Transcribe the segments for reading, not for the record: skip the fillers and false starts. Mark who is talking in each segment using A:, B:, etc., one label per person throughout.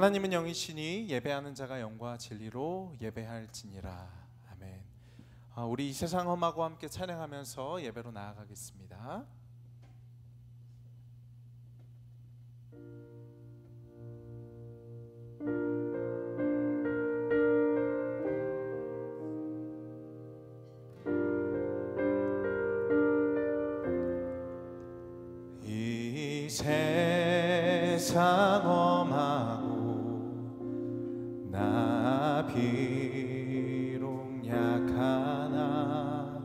A: 하나님은 영이시니 예배하는 자가 영과 진리로 예배할지니라. 아멘. 우리 이 세상 험하고 함께 찬양하면서 예배로 나아가겠습니다. 이 세상 험하고 나 비록 약하나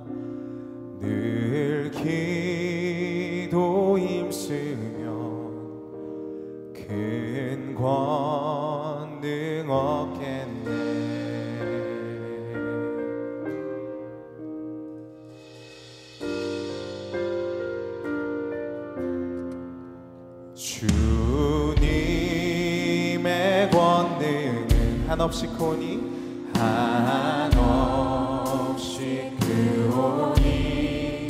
A: 늘 기도 힘쓰면 큰 권능 얻겠네. 주님의 권능은 한없이 크오니 한없이 크오니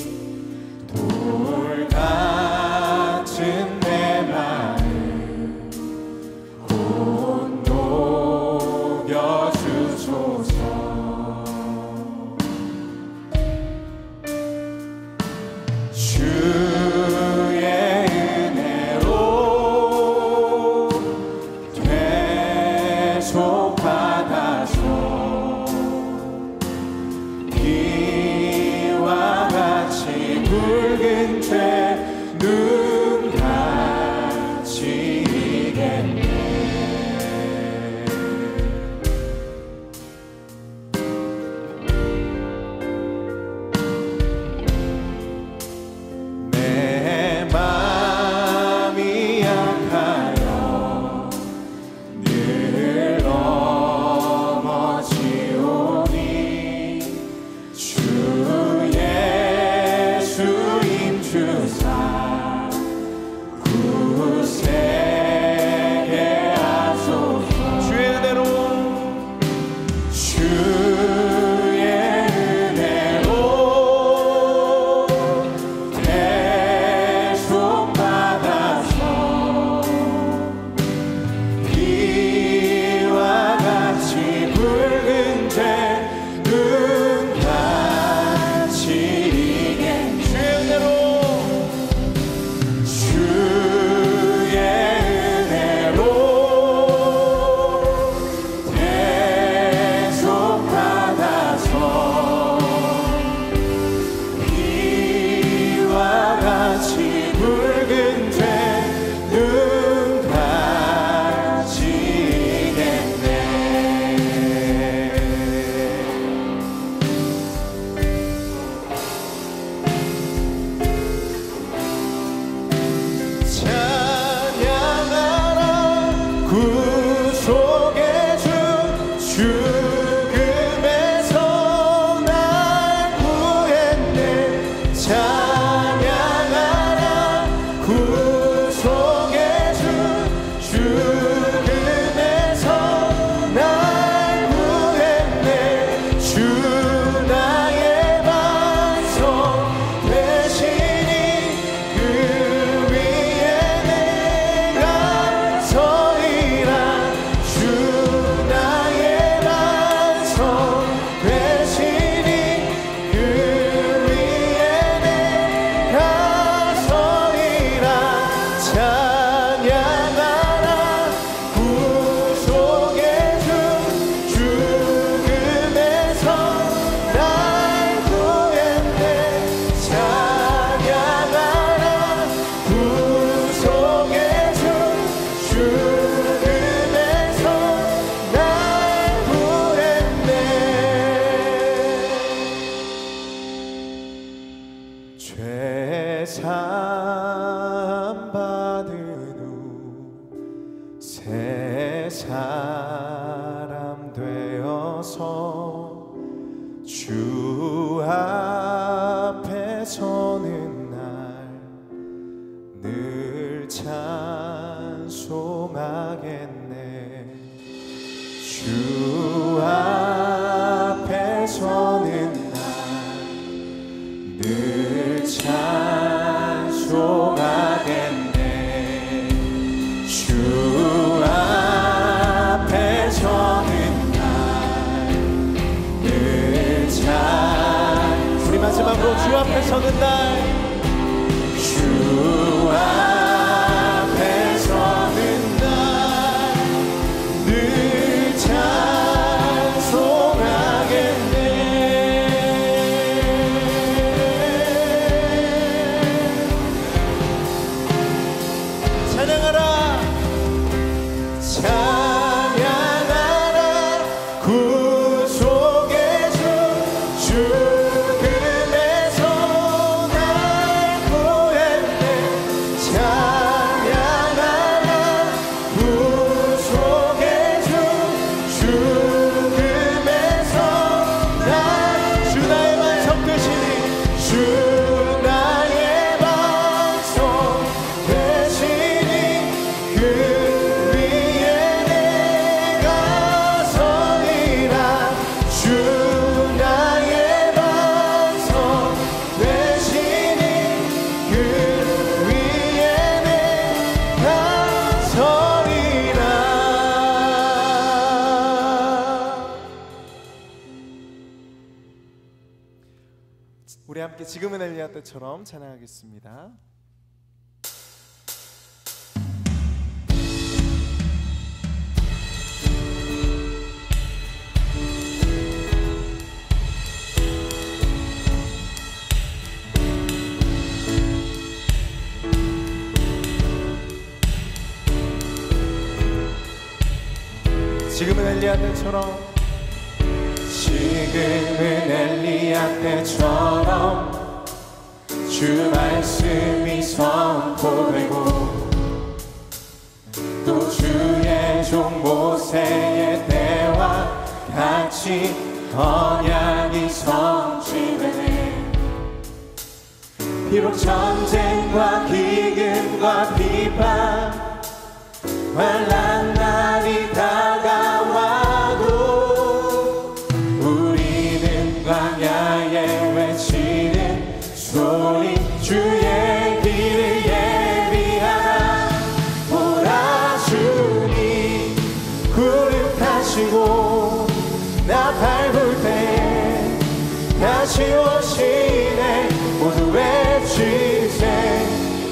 A: 돌같은 내 마음 곧 녹여주소서. 붉은 죄 눈같이 이겠네. 내 맘이 약하여 늘 넘어지오니 주의 주임 주사 구세게 하소서. 주의 은혜로 주의 은혜로 계속 받아서 비와 같이 붉은 죄 붉은 죄 눈같이 이겠네. 찬양하라 구속의 주 죽음에서 날 구했네. 구속의 주 죽음에서 날 구했네. 주 나의 반석 되시니 그 위에 내가 서리라. 주 나의 반석 되시니 그 위에 내가 서리라. 찬양하라 구속의 주 죽음에서 날 구했네. 찬양하라 구속의 주 죽음에서 날 구했네. 죄 사함 받은 후 새 사람 되어서 주 앞에 서는 날 늘 찬송하겠네. 주 앞에 서는 날 늘 찬송하겠네. 주 주 앞에 서는 날, 주 앞에 서는 날 늘 찬송하겠네. 찬양하라 찬양하라 구속의 주 죽음에서 날 구했네. 찬양하라 구속의 주 죽음에서 날 주 나의 반석 되시니 주 나의 반석 되시니 그 위에 내가 서리라. 주 나의 반석 되시니 그 위에 내가 서리라. 우리 함께 지금은 엘리야 때처럼 찬양하겠습니다. 지금은 엘리야 때처럼, 지금은 엘리야 때처럼 주 말씀이 선포되고 또 주의 종 모세의 때와 같이 언약이 성취되네. 비록 전쟁과 기근과 비판 환난 날이 다가와도 우리는 광야에 외치는 소리 주의 길을 예비하라. 보라 주님 구름 타시고 나 밟을 때 다시 오시네. 모두 외치세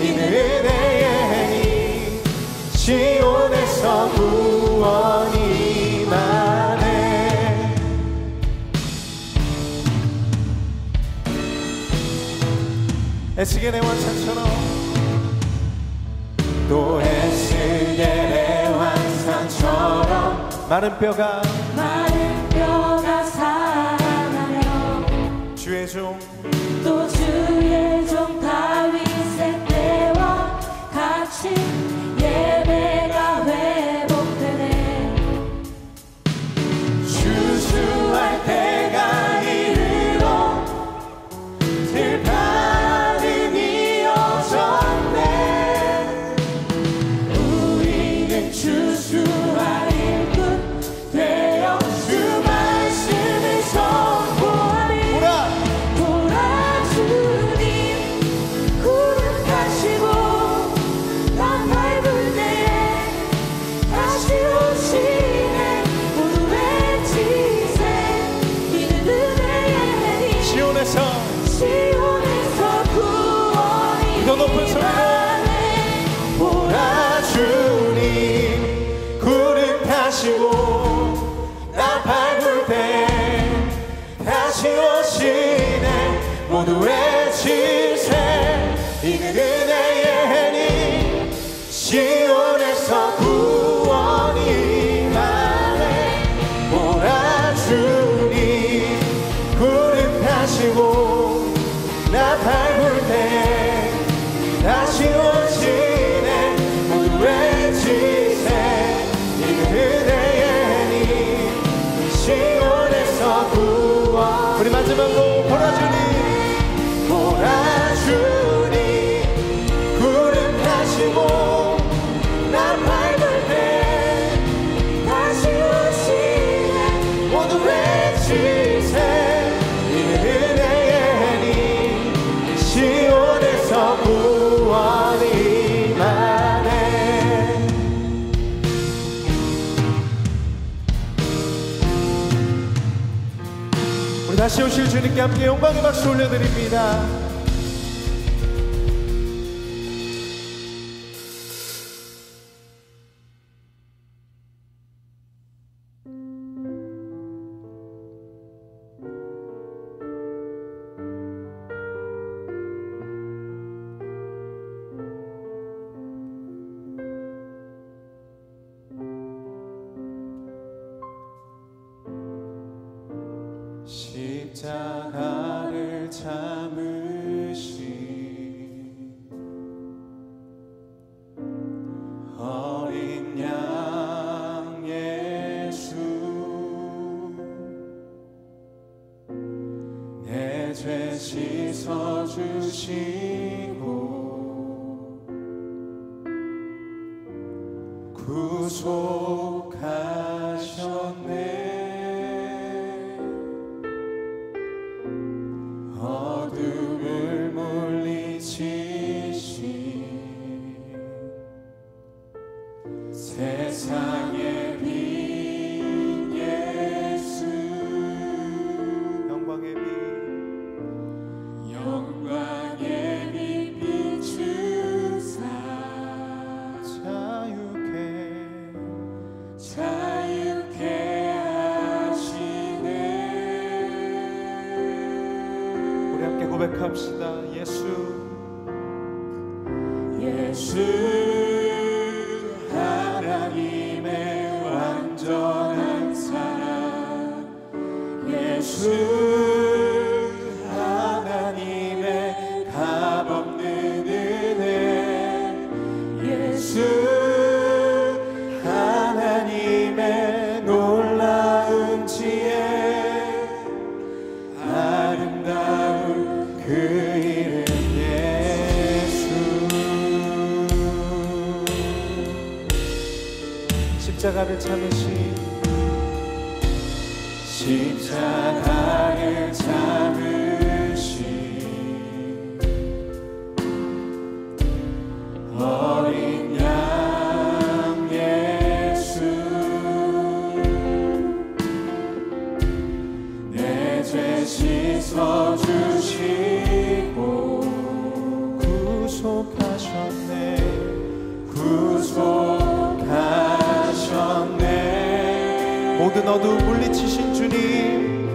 A: 이는 은혜의 행위 시온에서 구원이 임하네. 에스겔의 완산처럼 또 에스겔의 완산처럼 마른 뼈가 살아나며 주의 종
B: 또 주의 종 다윗의 때와 같이 예배가 회복되네.
A: 주수할 때가 이르러 들판은 이어졌네.
B: 우리는 주수할 일꾼 되어 주 말씀을 선포하리. 보라 주님 구름 타시고 나 밟을 때에 다시 오시네. 모두 외치세 이는 은혜의 행위
A: 시온에서
B: 구원이
A: 더 높은 소리로
B: 임하네.
A: 보라 주님 구름 타시고 나 밟을 때 다시 오시네. 모두 외치세 이는 은혜의 행위 시온에서 구원이 임하네. 보라 주님 구름 타시고 나 밟을 때 다시 오시네. 모두 외치세 이는 은혜의 행위 시온에서 구원. 우리 마지막으로 보라 주님 보라 주님 구름 타시고 나 밟을 때
B: 다시 오시네.
A: 모두 외치세 이는 은혜의 행위 시온에서 구원이 임하네. 우리 다 다시 오실 주님께 함께 영광의 박수 올려드립니다. 십자가를 참으신 어린 양 예수, 내 죄 씻어주시고 구속하셨네. 어둠을 물리치신 세상의 빛 예수, 영광의 빛 비추사 자유케 하시네. 우리 함께 고백합시다. 예수 하나님의 완전한 사랑, 예수 하나님의 값없는 은혜, 예수 하나님의 놀라운 지혜, 아름다운 그 이름 십자가를 참으신 어린 양 예수, 내 죄 씻어주시고 구속하셨네. 모든 어두움 물리치신 주님,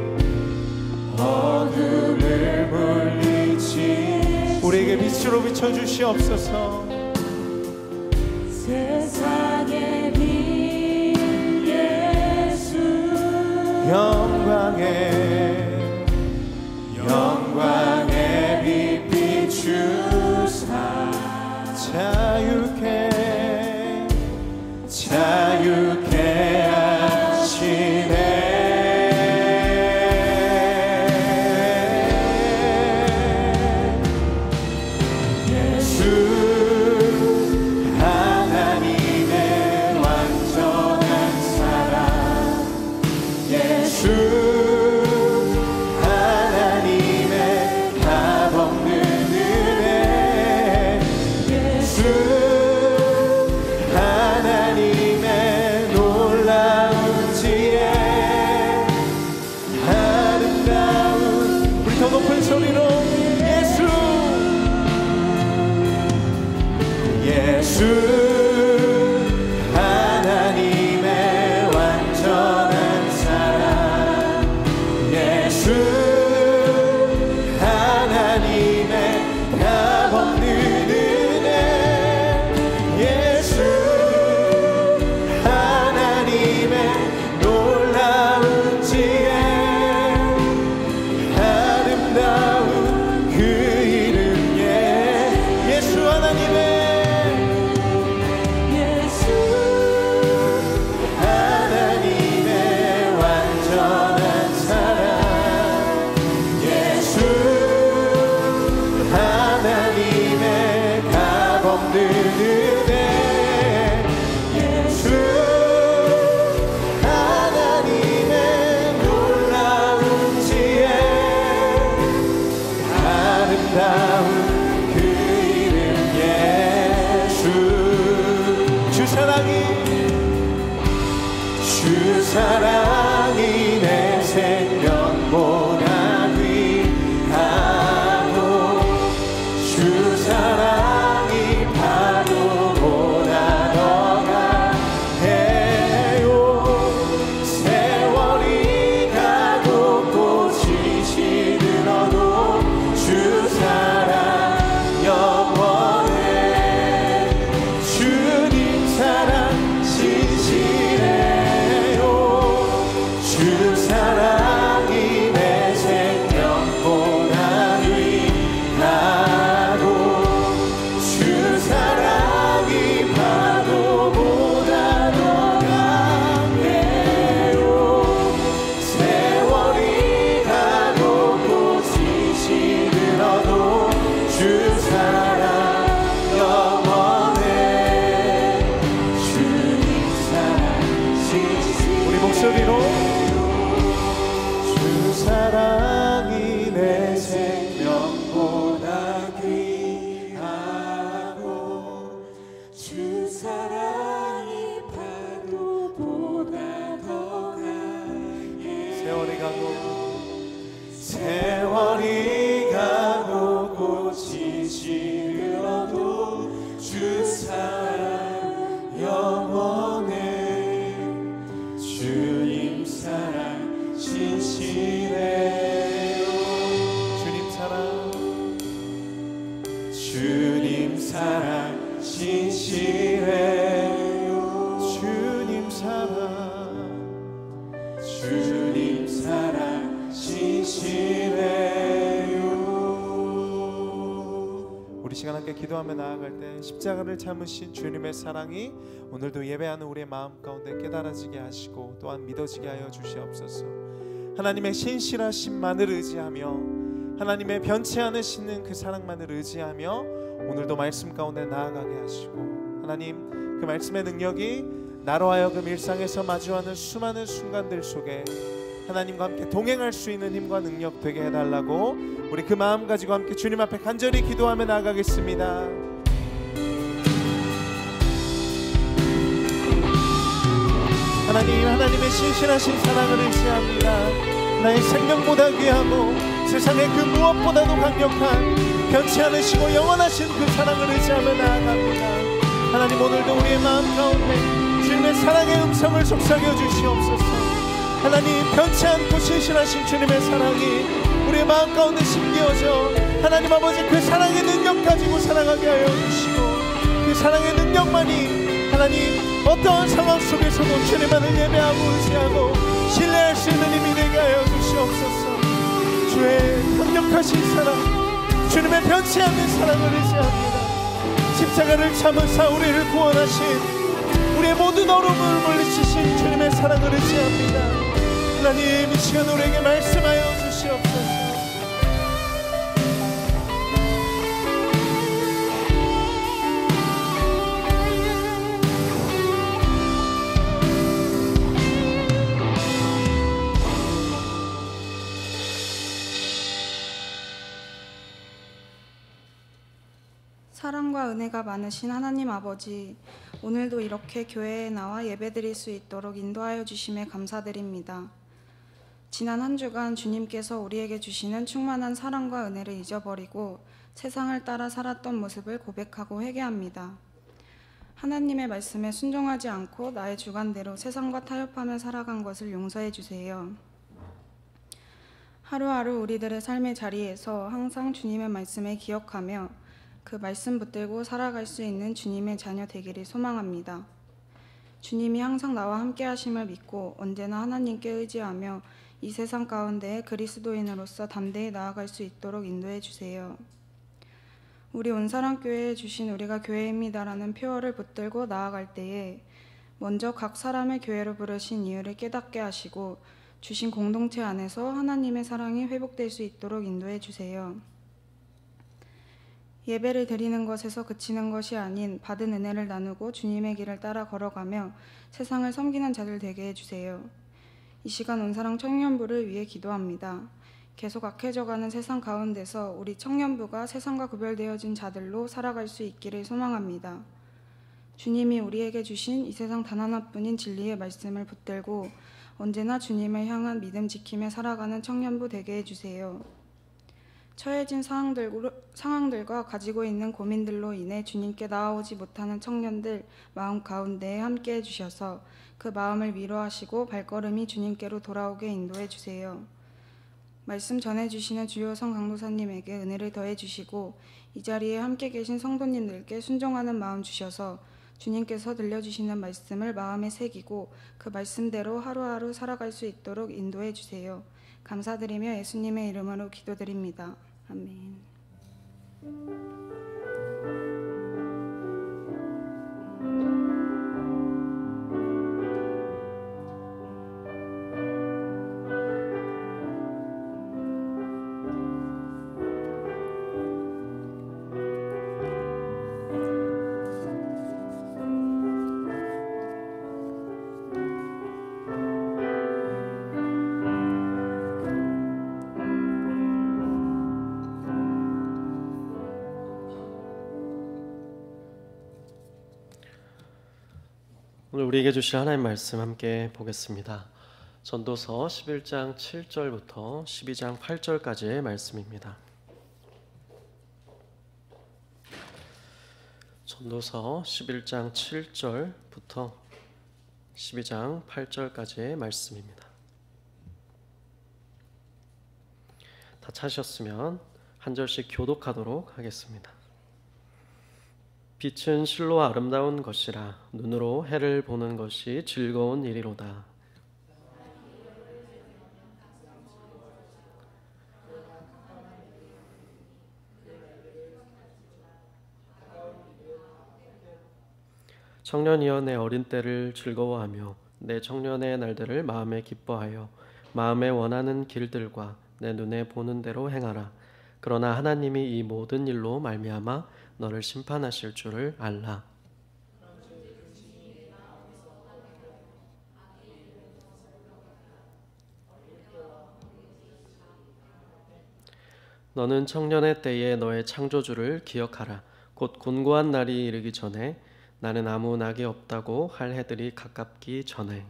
A: 어둠을 물리치신 우리에게 빛으로 비춰주시옵소서. 세상의 빛 예수, 영광의 빛 비추사 자유케 하시네. 예수 하나님의 완전한 사랑, 예수 하나님의 값없는 은혜, 예수 하나님의 놀라운 지혜, 아름다운 우리 더 높은 소리로 예수 하나님의 완전한 사랑, 예수 하나님의 값없는 은혜, 예수 하나님의 놀라운 지혜, 아름다운 그 이름 예수 하나님의 주 사랑이 내 생명보다 목소리로 주 사랑이 내 생명보다 귀하고
B: 주 사랑이 파도보다 더 강해
A: 세월이 가고 꽃이 시들어도 주 사랑 영원해 주님 사랑 신실해요 주님 사랑 신실해요 주님 사랑 신실해요. 우리 시간 함께 기도하며 나아갈 때 십자가를 참으신 주님의 사랑이 오늘도 예배하는 우리의 마음 가운데 깨달아지게 하시고 또한 믿어지게 하여 주시옵소서. 하나님의 신실하심만을 의지하며 하나님의 변치 않으시는 그 사랑만을 의지하며 오늘도 말씀 가운데 나아가게 하시고 하나님 그 말씀의 능력이 나로 하여금 일상에서 마주하는 수많은 순간들 속에 하나님과 함께 동행할 수 있는 힘과 능력 되게 해달라고 우리 그 마음 가지고 함께 주님 앞에 간절히 기도하며 나아가겠습니다. 하나님의 신실하신 사랑을 의지합니다. 나의 생명보다 귀하고 세상의 그 무엇보다도 강력한 변치 않으시고 영원하신 그 사랑을 의지하며 나아갑니다. 하나님 오늘도 우리의 마음 가운데 주님의 사랑의 음성을 속삭여 주시옵소서. 하나님 변치 않고 신실하신 주님의 사랑이 우리의 마음 가운데 심겨져 하나님 아버지 그 사랑의 능력 가지고 살아가게 하여 주시고 그 사랑의 능력만이 하나님 어떠한 상황 속에서도 주님만을 예배하고 의지하고 신뢰할 수 있는 힘이 되게 하여 주시옵소서. 주의 강력하신 사랑 주님의 변치 않는 사랑을 의지합니다. 십자가를 참으사 우리를 구원하신 우리의 모든 어려움을 물리치신 주님의 사랑을 의지합니다. 하나님 이 시간 우리에게 말씀하여 주시옵소서.
C: 사랑과 은혜가 많으신 하나님 아버지, 오늘도 이렇게 교회에 나와 예배드릴 수 있도록 인도하여 주심에 감사드립니다. 지난 한 주간 주님께서 우리에게 주시는 충만한 사랑과 은혜를 잊어버리고 세상을 따라 살았던 모습을 고백하고 회개합니다. 하나님의 말씀에 순종하지 않고 나의 주관대로 세상과 타협하며 살아간 것을 용서해 주세요. 하루하루 우리들의 삶의 자리에서 항상 주님의 말씀을 기억하며 그 말씀 붙들고 살아갈 수 있는 주님의 자녀 되기를 소망합니다. 주님이 항상 나와 함께 하심을 믿고 언제나 하나님께 의지하며 이 세상 가운데 그리스도인으로서 담대히 나아갈 수 있도록 인도해 주세요. 우리 온사랑교회에 주신 우리가 교회입니다라는 표어를 붙들고 나아갈 때에 먼저 각 사람을 교회로 부르신 이유를 깨닫게 하시고 주신 공동체 안에서 하나님의 사랑이 회복될 수 있도록 인도해 주세요. 예배를 드리는 것에서 그치는 것이 아닌 받은 은혜를 나누고 주님의 길을 따라 걸어가며 세상을 섬기는 자들 되게 해주세요. 이 시간 온사랑 청년부를 위해 기도합니다. 계속 악해져가는 세상 가운데서 우리 청년부가 세상과 구별되어진 자들로 살아갈 수 있기를 소망합니다. 주님이 우리에게 주신 이 세상 단 하나뿐인 진리의 말씀을 붙들고 언제나 주님을 향한 믿음 지키며 살아가는 청년부 되게 해주세요. 처해진 상황들과 가지고 있는 고민들로 인해 주님께 나아오지 못하는 청년들 마음 가운데에 함께 해주셔서 그 마음을 위로하시고 발걸음이 주님께로 돌아오게 인도해 주세요. 말씀 전해주시는 주요성 강도사님에게 은혜를 더해주시고 이 자리에 함께 계신 성도님들께 순종하는 마음 주셔서 주님께서 들려주시는 말씀을 마음에 새기고 그 말씀대로 하루하루 살아갈 수 있도록 인도해 주세요. 감사드리며 예수님의 이름으로 기도드립니다. 아멘.
D: 우리에게 주실 하나님 말씀 함께 보겠습니다. 전도서 11장 7절부터 12장 8절까지의 말씀입니다. 전도서 11장 7절부터 12장 8절까지의 말씀입니다. 다 찾으셨으면 한 절씩 교독하도록 하겠습니다. 빛은 실로 아름다운 것이라 눈으로 해를 보는 것이 즐거운 일이로다. 청년이여 내 어린 때를 즐거워하며 내 청년의 날들을 마음에 기뻐하여 마음에 원하는 길들과 내 눈에 보는 대로 행하라. 그러나 하나님이 이 모든 일로 말미암아 너를 심판하실 줄을 알라. 너는 청년의 때에 너의 창조주를 기억하라. 곧 곤고한 날이 이르기 전에 나는 아무 낙이 없다고 할 해들이 가깝기 전에.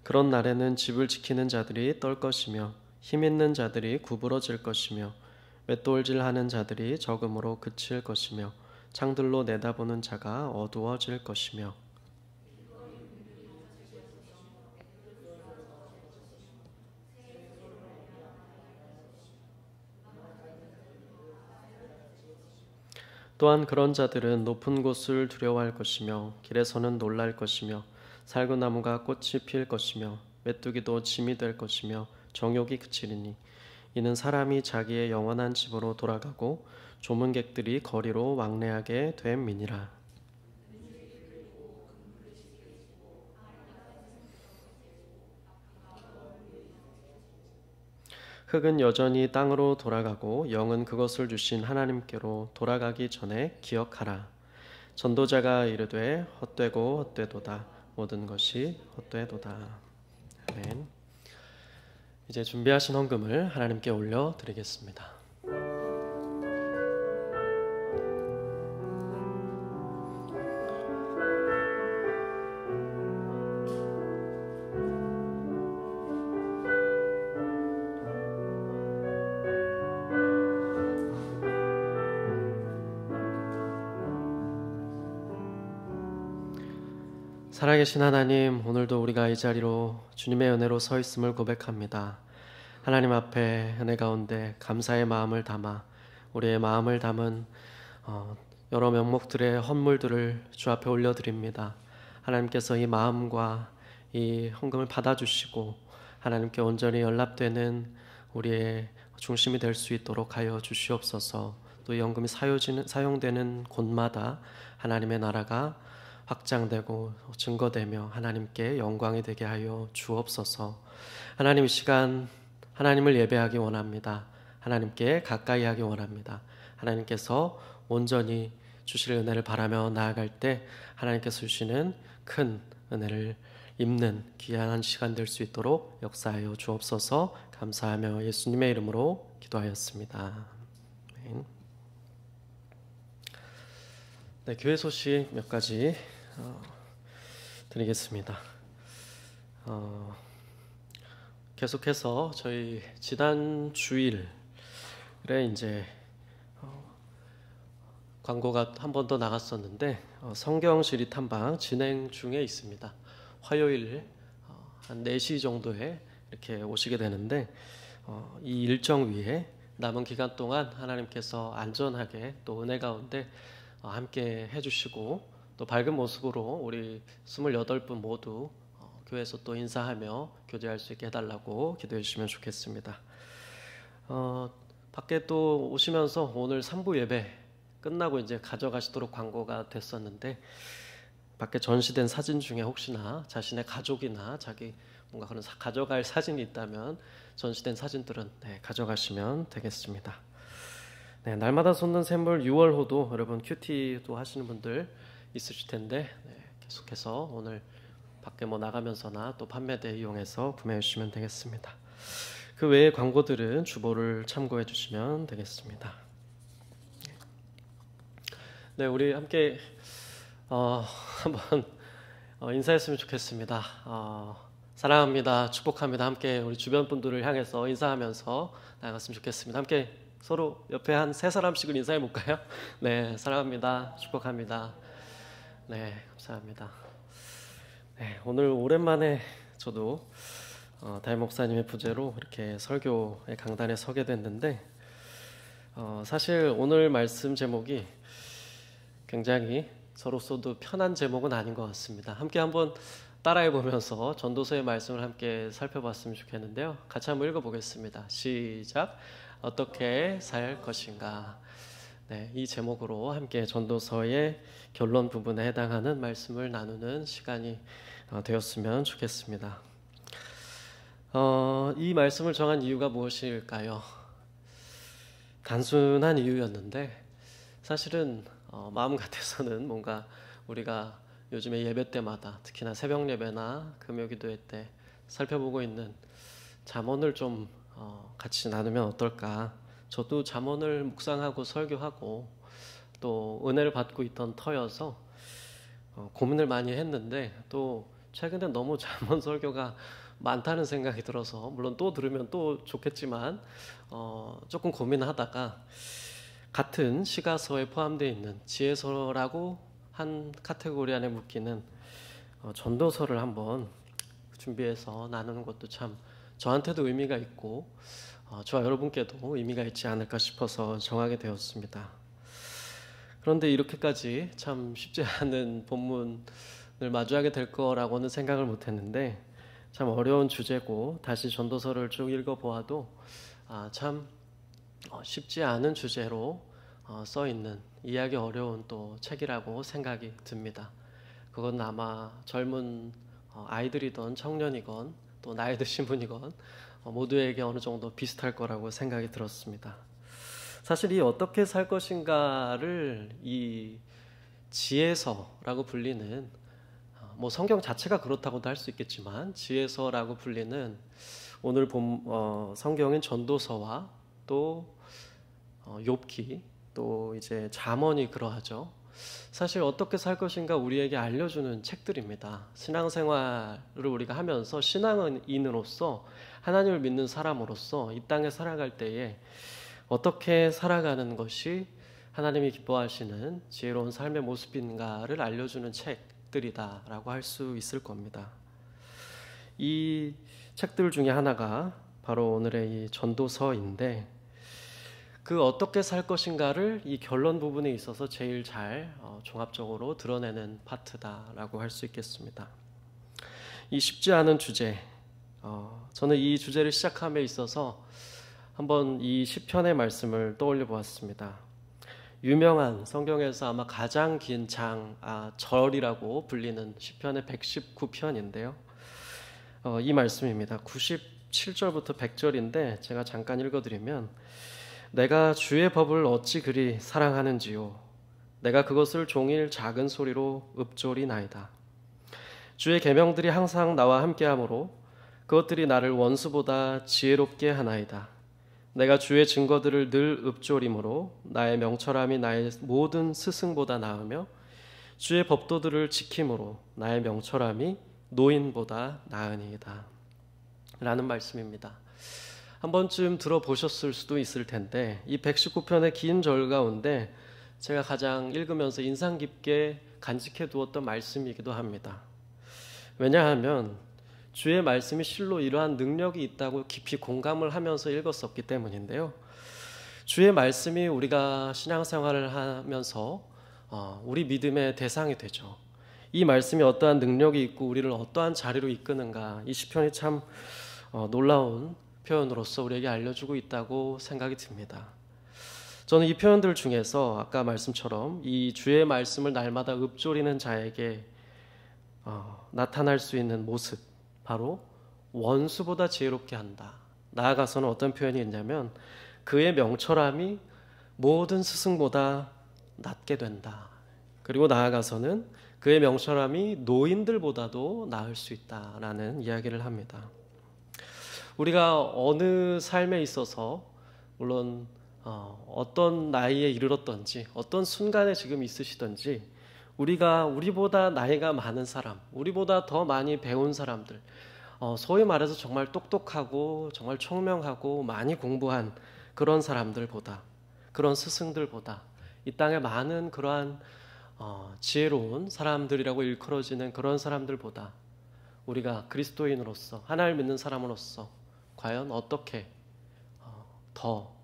D: 그런 날에는 집을 지키는 자들이 떨 것이며 힘 있는 자들이 구부러질 것이며 맷돌질하는 자들이 적음으로 그칠 것이며 창들로 내다보는 자가 어두워질 것이며 또한 그런 자들은 높은 곳을 두려워할 것이며 길에서는 놀랄 것이며 살구나무가 꽃이 필 것이며 메뚜기도 짐이 될 것이며 정욕이 그치리니 이는 사람이 자기의 영원한 집으로 돌아가고 조문객들이 거리로 왕래하게 됨이니라. 흙은 여전히 땅으로 돌아가고 영은 그것을 주신 하나님께로 돌아가기 전에 기억하라. 전도자가 이르되 헛되고 헛되도다. 모든 것이 헛되도다. 아멘. 이제 준비하신 헌금을 하나님께 올려드리겠습니다. 살아계신 하나님, 오늘도 우리가 이 자리로 주님의 은혜로 서 있음을 고백합니다. 하나님 앞에 은혜 가운데 감사의 마음을 담아 우리의 마음을 담은 여러 명목들의 헌물들을 주 앞에 올려드립니다. 하나님께서 이 마음과 이 헌금을 받아주시고 하나님께 온전히 연락되는 우리의 중심이 될 수 있도록 하여 주시옵소서. 또 이 헌금이 사용되는 곳마다 하나님의 나라가 확장되고 증거되며 하나님께 영광이 되게 하여 주옵소서. 하나님, 이 시간 하나님을 예배하기 원합니다. 하나님께 가까이 하기 원합니다. 하나님께서 온전히 주실 은혜를 바라며 나아갈 때 하나님께서 주시는 큰 은혜를 입는 귀한 시간 될 수 있도록 역사하여 주옵소서. 감사하며 예수님의 이름으로 기도하였습니다. 아멘. 네, 교회 소식 몇 가지 드리겠습니다. 계속해서 저희 지난 주일에 이제 광고가 한 번 더 나갔었는데 성경 지리 탐방 진행 중에 있습니다. 화요일 한 4시 정도에 이렇게 오시게 되는데 이 일정 위에 남은 기간 동안 하나님께서 안전하게 또 은혜 가운데 함께 해주시고 또 밝은 모습으로 우리 28분 모두 교회에서 또 인사하며 교제할 수 있게 해달라고 기도해 주시면 좋겠습니다. 밖에 또 오시면서 오늘 3부 예배 끝나고 이제 가져가시도록 광고가 됐었는데 밖에 전시된 사진 중에 혹시나 자신의 가족이나 자기 뭔가 그런 가져갈 사진이 있다면 전시된 사진들은 가져가시면 되겠습니다. 네, 날마다 솟는 샘물 6월호도 여러분 큐티도 하시는 분들 있으실 텐데 계속해서 오늘 밖에 나가면서나 또 판매대 이용해서 구매해 주시면 되겠습니다. 그 외의 광고들은 주보를 참고해 주시면 되겠습니다. 네, 우리 함께 한번 인사했으면 좋겠습니다. 사랑합니다, 축복합니다. 함께 우리 주변 분들을 향해서 인사하면서 나아갔으면 좋겠습니다. 함께 서로 옆에 한 세 사람씩은 인사해 볼까요? 네, 사랑합니다, 축복합니다. 네, 감사합니다. 네, 오늘 오랜만에 저도 담임 목사님의 부재로 이렇게 설교의 강단에 서게 됐는데 사실 오늘 말씀 제목이 굉장히 저로서도 편한 제목은 아닌 것 같습니다. 함께 한번 따라해 보면서 전도서의 말씀을 함께 살펴봤으면 좋겠는데요. 같이 한번 읽어보겠습니다. 시작. 어떻게 살 것인가. 네, 이 제목으로 함께 전도서의 결론 부분에 해당하는 말씀을 나누는 시간이 되었으면 좋겠습니다. 이 말씀을 정한 이유가 무엇일까요? 단순한 이유였는데 사실은 마음 같아서는 뭔가 우리가 요즘에 예배 때마다 특히나 새벽 예배나 금요 기도회 때 살펴보고 있는 잠언을 좀 같이 나누면 어떨까. 저도 잠언을 묵상하고 설교하고 또 은혜를 받고 있던 터여서 고민을 많이 했는데 또 최근에 너무 잠언 설교가 많다는 생각이 들어서 물론 또 들으면 또 좋겠지만 조금 고민하다가 같은 시가서에 포함되어 있는 지혜서라고 한 카테고리 안에 묶이는 전도서를 한번 준비해서 나누는 것도 참 저한테도 의미가 있고 저와 여러분께도 의미가 있지 않을까 싶어서 정하게 되었습니다. 그런데 이렇게까지 참 쉽지 않은 본문을 마주하게 될 거라고는 생각을 못했는데 참 어려운 주제고 다시 전도서를 쭉 읽어보아도 참 쉽지 않은 주제로 써있는 이해하기 어려운 또 책이라고 생각이 듭니다. 그건 아마 젊은 아이들이건 청년이건 또 나이 드신 분이건 모두에게 어느 정도 비슷할 거라고 생각이 들었습니다. 사실 이 어떻게 살 것인가를 이 지혜서라고 불리는 뭐 성경 자체가 그렇다고도 할 수 있겠지만 지혜서라고 불리는 오늘 본 성경인 전도서와 또 욥기 또 이제 잠언이 그러하죠. 사실 어떻게 살 것인가 우리에게 알려주는 책들입니다. 신앙생활을 우리가 하면서 신앙인으로서 하나님을 믿는 사람으로서 이 땅에 살아갈 때에 어떻게 살아가는 것이 하나님이 기뻐하시는 지혜로운 삶의 모습인가를 알려주는 책들이다라고 할 수 있을 겁니다. 이 책들 중에 하나가 바로 오늘의 이 전도서인데 그 어떻게 살 것인가를 이 결론 부분에 있어서 제일 잘 종합적으로 드러내는 파트다라고 할 수 있겠습니다. 이 쉽지 않은 주제, 저는 이 주제를 시작함에 있어서 한번 이 시편의 말씀을 떠올려 보았습니다. 유명한 성경에서 아마 가장 긴 절이라고 불리는 시편의 119편인데요. 이 말씀입니다. 97절부터 100절인데 제가 잠깐 읽어드리면 내가 주의 법을 어찌 그리 사랑하는지요. 내가 그것을 종일 작은 소리로 읊조리나이다. 주의 계명들이 항상 나와 함께하므로 그것들이 나를 원수보다 지혜롭게 하나이다. 내가 주의 증거들을 늘 읊조림으로 나의 명철함이 나의 모든 스승보다 나으며 주의 법도들을 지킴으로 나의 명철함이 노인보다 나으니이다. 라는 말씀입니다. 한 번쯤 들어보셨을 수도 있을 텐데 이 119편의 긴 절 가운데 제가 가장 읽으면서 인상 깊게 간직해 두었던 말씀이기도 합니다. 왜냐하면 주의 말씀이 실로 이러한 능력이 있다고 깊이 공감을 하면서 읽었었기 때문인데요. 주의 말씀이 우리가 신앙생활을 하면서 우리 믿음의 대상이 되죠. 이 말씀이 어떠한 능력이 있고 우리를 어떠한 자리로 이끄는가, 이 시편이 참 놀라운 표현으로서 우리에게 알려주고 있다고 생각이 듭니다. 저는 이 표현들 중에서 아까 말씀처럼 이 주의 말씀을 날마다 읊조리는 자에게 나타날 수 있는 모습, 바로 원수보다 지혜롭게 한다. 나아가서는 어떤 표현이 있냐면 그의 명철함이 모든 스승보다 낮게 된다. 그리고 나아가서는 그의 명철함이 노인들보다도 나을 수 있다라는 이야기를 합니다. 우리가 어느 삶에 있어서 물론 어떤 나이에 이르렀던지 어떤 순간에 지금 있으시던지 우리보다 나이가 많은 사람, 우리보다 더 많이 배운 사람들, 소위 말해서 정말 똑똑하고 정말 총명하고 많이 공부한 그런 사람들보다, 그런 스승들보다, 이 땅에 많은 그러한 지혜로운 사람들이라고 일컬어지는 그런 사람들보다 우리가 그리스도인으로서, 하나님을 믿는 사람으로서 과연 어떻게 더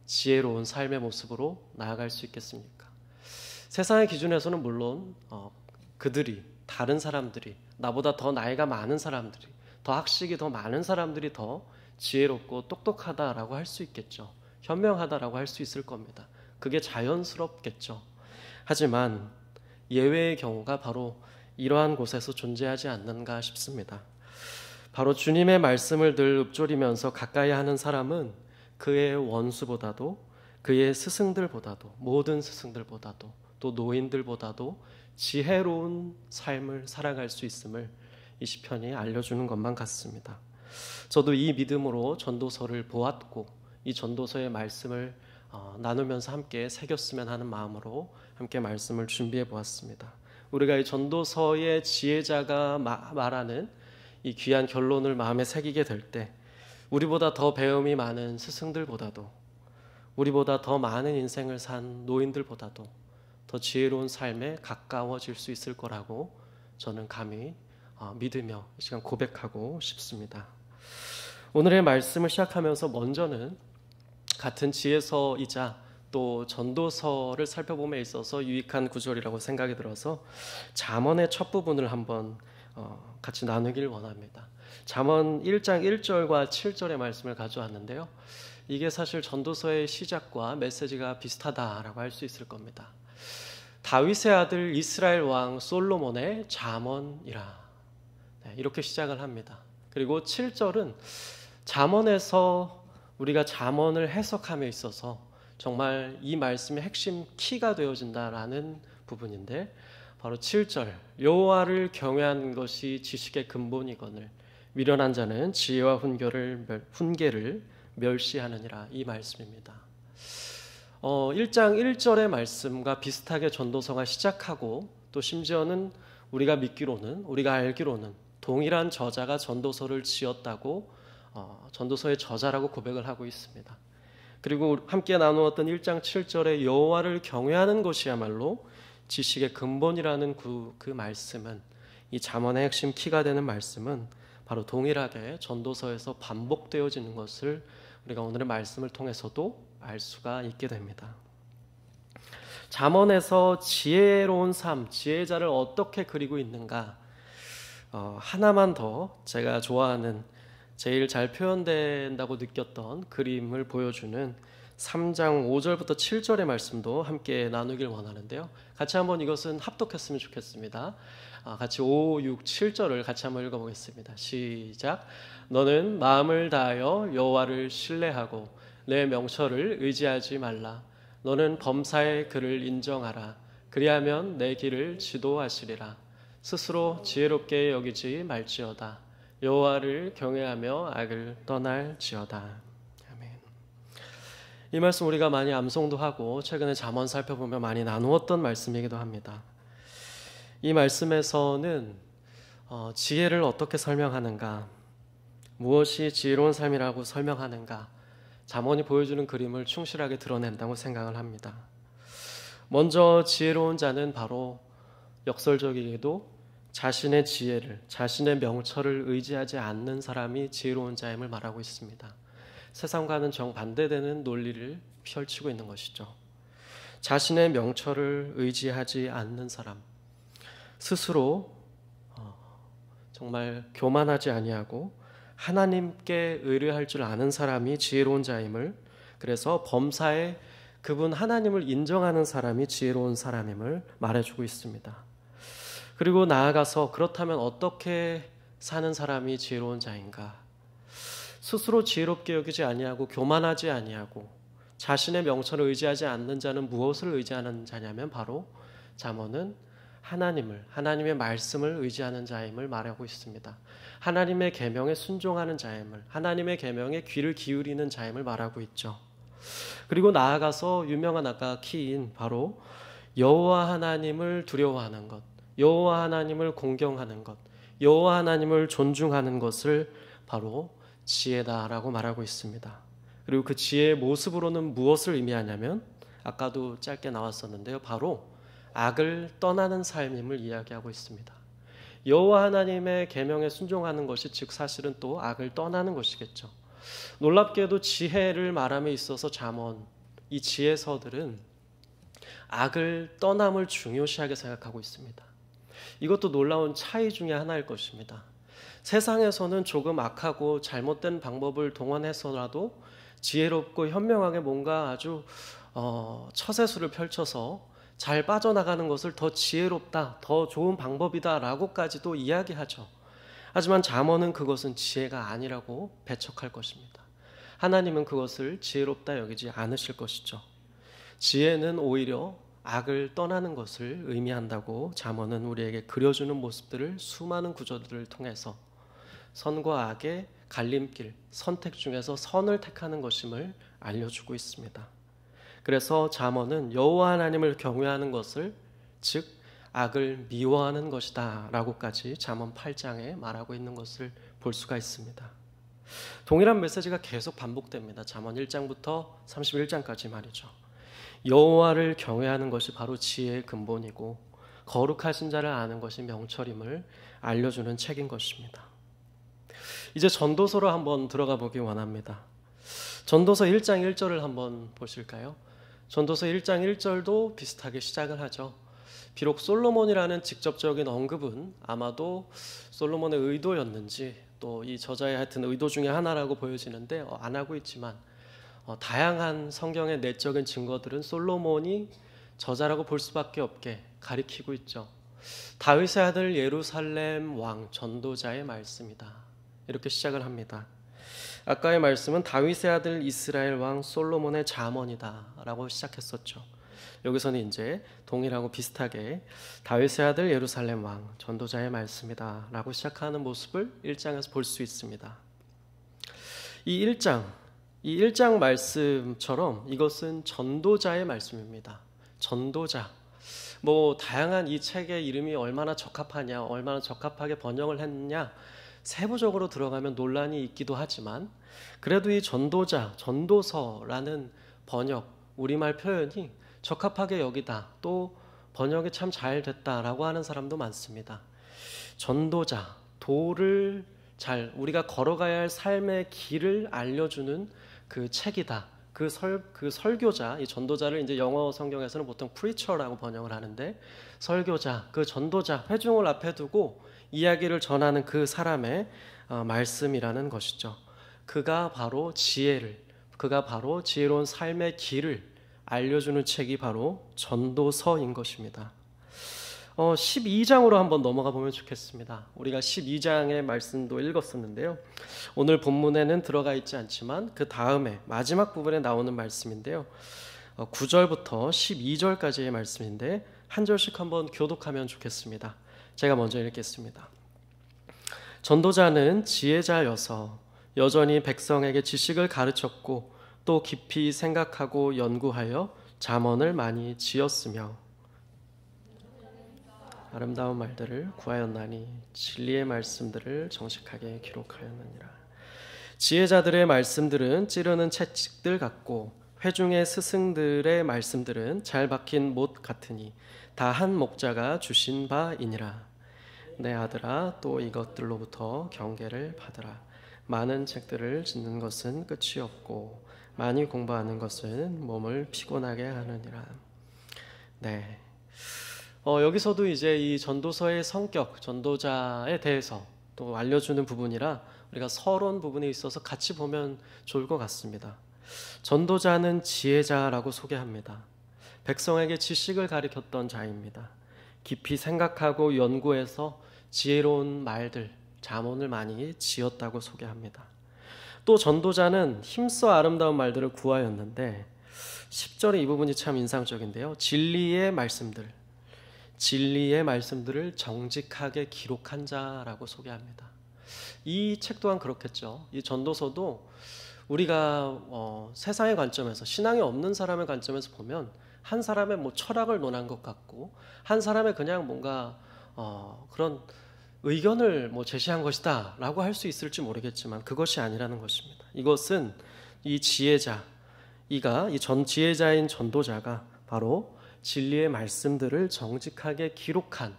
D: 지혜로운 삶의 모습으로 나아갈 수 있겠습니까? 세상의 기준에서는 물론 그들이, 다른 사람들이, 나보다 더 나이가 많은 사람들이, 더 학식이 더 많은 사람들이 더 지혜롭고 똑똑하다라고 할 수 있겠죠. 현명하다라고 할 수 있을 겁니다. 그게 자연스럽겠죠. 하지만 예외의 경우가 바로 이러한 곳에서 존재하지 않는가 싶습니다. 바로 주님의 말씀을 늘 읊조리면서 가까이 하는 사람은 그의 원수보다도, 그의 스승들보다도, 모든 스승들보다도, 또 노인들보다도 지혜로운 삶을 살아갈 수 있음을 이 시편이 알려주는 것만 같습니다. 저도 이 믿음으로 전도서를 보았고 이 전도서의 말씀을 나누면서 함께 새겼으면 하는 마음으로 함께 말씀을 준비해 보았습니다. 우리가 이 전도서의 지혜자가 말하는 이 귀한 결론을 마음에 새기게 될 때 우리보다 더 배움이 많은 스승들보다도, 우리보다 더 많은 인생을 산 노인들보다도 더 지혜로운 삶에 가까워질 수 있을 거라고 저는 감히 믿으며 이 시간 고백하고 싶습니다. 오늘의 말씀을 시작하면서 먼저는 같은 지혜서이자 또 전도서를 살펴봄에 있어서 유익한 구절이라고 생각이 들어서 잠언의 첫 부분을 한번 같이 나누길 원합니다. 잠언 1장 1절과 7절의 말씀을 가져왔는데요. 이게 사실 전도서의 시작과 메시지가 비슷하다라고 할 수 있을 겁니다. 다윗의 아들 이스라엘 왕 솔로몬의 잠언이라, 이렇게 시작을 합니다. 그리고 7절은 잠언에서 우리가 잠언을 해석함에 있어서 정말 이 말씀의 핵심 키가 되어진다라는 부분인데, 바로 7절, 여호와를 경외하는 것이 지식의 근본이거늘 미련한 자는 지혜와 훈계를 멸시하느니라, 이 말씀입니다. 1장 1절의 말씀과 비슷하게 전도서가 시작하고 또 심지어는 우리가 믿기로는, 우리가 알기로는 동일한 저자가 전도서를 지었다고 전도서의 저자라고 고백을 하고 있습니다. 그리고 함께 나누었던 1장 7절의 여호와를 경외하는 것이야말로 지식의 근본이라는 그 말씀은, 이 잠언의 핵심 키가 되는 말씀은 바로 동일하게 전도서에서 반복되어지는 것을 우리가 오늘의 말씀을 통해서도 알 수가 있게 됩니다. 잠언에서 지혜로운 삶, 지혜자를 어떻게 그리고 있는가, 하나만 더 제가 좋아하는, 제일 잘 표현된다고 느꼈던 그림을 보여주는 3장 5절부터 7절의 말씀도 함께 나누길 원하는데요. 같이 한번 이것은 합독했으면 좋겠습니다. 같이 5, 6, 7절을 같이 한번 읽어보겠습니다. 시작. 너는 마음을 다하여 여호와를 신뢰하고 내 명철을 의지하지 말라. 너는 범사의 그를 인정하라. 그리하면 내 길을 지도하시리라. 스스로 지혜롭게 여기지 말지어다. 여호와를 경외하며 악을 떠날지어다. 아멘. 이 말씀 우리가 많이 암송도 하고 최근에 잠언 살펴보며 많이 나누었던 말씀이기도 합니다. 이 말씀에서는 지혜를 어떻게 설명하는가, 무엇이 지혜로운 삶이라고 설명하는가, 잠언이 보여주는 그림을 충실하게 드러낸다고 생각을 합니다. 먼저 지혜로운 자는 바로 역설적이게도 자신의 지혜를, 자신의 명철을 의지하지 않는 사람이 지혜로운 자임을 말하고 있습니다. 세상과는 정반대되는 논리를 펼치고 있는 것이죠. 자신의 명철을 의지하지 않는 사람, 스스로 정말 교만하지 아니하고 하나님께 의뢰할 줄 아는 사람이 지혜로운 자임을, 그래서 범사에 그분 하나님을 인정하는 사람이 지혜로운 사람임을 말해주고 있습니다. 그리고 나아가서 그렇다면 어떻게 사는 사람이 지혜로운 자인가? 스스로 지혜롭게 여기지 아니하고 교만하지 아니하고 자신의 명철을 의지하지 않는 자는 무엇을 의지하는 자냐면 바로 잠언은 하나님의 말씀을 의지하는 자임을 말하고 있습니다. 하나님의 계명에 순종하는 자임을, 하나님의 계명에 귀를 기울이는 자임을 말하고 있죠. 그리고 나아가서 유명한 아까 키인 바로 여호와 하나님을 두려워하는 것, 여호와 하나님을 공경하는 것, 여호와 하나님을 존중하는 것을 바로 지혜다라고 말하고 있습니다. 그리고 그 지혜의 모습으로는 무엇을 의미하냐면 아까도 짧게 나왔었는데요. 바로 악을 떠나는 삶임을 이야기하고 있습니다. 여호와 하나님의 계명에 순종하는 것이 즉 사실은 또 악을 떠나는 것이겠죠. 놀랍게도 지혜를 말함에 있어서 잠언, 이 지혜서들은 악을 떠남을 중요시하게 생각하고 있습니다. 이것도 놀라운 차이 중에 하나일 것입니다. 세상에서는 조금 악하고 잘못된 방법을 동원해서라도 지혜롭고 현명하게 뭔가 아주 처세술을 펼쳐서 잘 빠져나가는 것을 더 지혜롭다, 더 좋은 방법이다 라고까지도 이야기하죠. 하지만 잠언은 그것은 지혜가 아니라고 배척할 것입니다. 하나님은 그것을 지혜롭다 여기지 않으실 것이죠. 지혜는 오히려 악을 떠나는 것을 의미한다고 잠언은 우리에게 그려주는 모습들을 수많은 구절들을 통해서 선과 악의 갈림길, 선택 중에서 선을 택하는 것임을 알려주고 있습니다. 그래서 잠언은 여호와 하나님을 경외하는 것을 즉 악을 미워하는 것이다 라고까지 잠언 8장에 말하고 있는 것을 볼 수가 있습니다. 동일한 메시지가 계속 반복됩니다. 잠언 1장부터 31장까지 말이죠. 여호와를 경외하는 것이 바로 지혜의 근본이고 거룩하신 자를 아는 것이 명철임을 알려주는 책인 것입니다. 이제 전도서로 한번 들어가 보기 원합니다. 전도서 1장 1절을 한번 보실까요? 전도서 1장 1절도 비슷하게 시작을 하죠. 비록 솔로몬이라는 직접적인 언급은 아마도 솔로몬의 의도였는지 또 이 저자의 하여튼 의도 중에 하나라고 보여지는데 안 하고 있지만 다양한 성경의 내적인 증거들은 솔로몬이 저자라고 볼 수밖에 없게 가리키고 있죠. 다윗의 아들 예루살렘 왕 전도자의 말씀이다. 이렇게 시작을 합니다. 아까의 말씀은 다윗의 아들 이스라엘 왕 솔로몬의 잠언이다 라고 시작했었죠. 여기서는 이제 동일하고 비슷하게 다윗의 아들 예루살렘 왕 전도자의 말씀이다 라고 시작하는 모습을 1장에서 볼 수 있습니다. 이 1장 말씀처럼 이것은 전도자의 말씀입니다. 전도자. 다양한 이 책의 이름이 얼마나 적합하냐, 얼마나 적합하게 번역을 했느냐 세부적으로 들어가면 논란이 있기도 하지만 그래도 이 전도자, 전도서라는 번역, 우리말 표현이 적합하게 여기다, 또 번역이 참 잘 됐다라고 하는 사람도 많습니다. 전도자, 도를 우리가 걸어가야 할 삶의 길을 알려주는 그 책이다. 그 설교자, 이 전도자를 이제 영어 성경에서는 보통 preacher라고 번역을 하는데 설교자, 그 전도자, 회중을 앞에 두고 이야기를 전하는 그 사람의 말씀이라는 것이죠. 그가 바로 지혜로운 삶의 길을 알려주는 책이 바로 전도서인 것입니다. 12장으로 한번 넘어가 보면 좋겠습니다. 우리가 12장의 말씀도 읽었었는데요. 오늘 본문에는 들어가 있지 않지만 그 다음에 마지막 부분에 나오는 말씀인데요. 9절부터 12절까지의 말씀인데 한 절씩 한번 교독하면 좋겠습니다. 제가 먼저 읽겠습니다. 전도자는 지혜자여서 여전히 백성에게 지식을 가르쳤고 또 깊이 생각하고 연구하여 잠언을 많이 지었으며 아름다운 말들을 구하였나니 진리의 말씀들을 정직하게 기록하였느니라. 지혜자들의 말씀들은 찌르는 채찍들 같고 회중의 스승들의 말씀들은 잘 박힌 못 같으니 다 한 목자가 주신 바이니라. 내 아들아, 또 이것들로부터 경계를 받으라. 많은 책들을 짓는 것은 끝이 없고 많이 공부하는 것은 몸을 피곤하게 하느니라. 네. 여기서도 이제 이 전도서의 성격, 전도자에 대해서 또 알려주는 부분이라 우리가 서론 부분에 있어서 같이 보면 좋을 것 같습니다. 전도자는 지혜자라고 소개합니다. 백성에게 지식을 가르쳤던 자입니다. 깊이 생각하고 연구해서 지혜로운 말들, 잠언을 많이 지었다고 소개합니다. 또 전도자는 힘써 아름다운 말들을 구하였는데 10절의 이 부분이 참 인상적인데요. 진리의 말씀들을 정직하게 기록한 자라고 소개합니다. 이 책 또한 그렇겠죠. 이 전도서도 우리가 세상의 관점에서, 신앙이 없는 사람의 관점에서 보면 한 사람의 뭐 철학을 논한 것 같고 한 사람의 그냥 뭔가 그런 의견을 뭐 제시한 것이다 라고 할 수 있을지 모르겠지만 그것이 아니라는 것입니다. 이것은 이 지혜자, 이 지혜자인 전도자가 바로 진리의 말씀들을 정직하게 기록한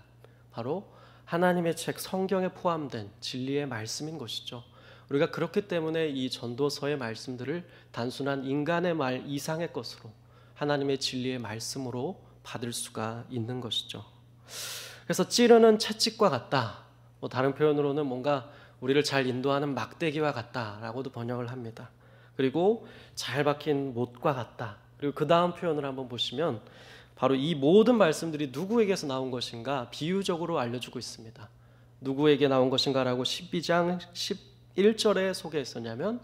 D: 바로 하나님의 책 성경에 포함된 진리의 말씀인 것이죠. 우리가 그렇기 때문에 이 전도서의 말씀들을 단순한 인간의 말 이상의 것으로 하나님의 진리의 말씀으로 받을 수가 있는 것이죠. 그래서 찌르는 채찍과 같다, 뭐 다른 표현으로는 뭔가 우리를 잘 인도하는 막대기와 같다라고도 번역을 합니다. 그리고 잘 박힌 못과 같다. 그리고 그 다음 표현을 한번 보시면 바로 이 모든 말씀들이 누구에게서 나온 것인가 비유적으로 알려주고 있습니다. 누구에게 나온 것인가라고 12장 11절에 소개했었냐면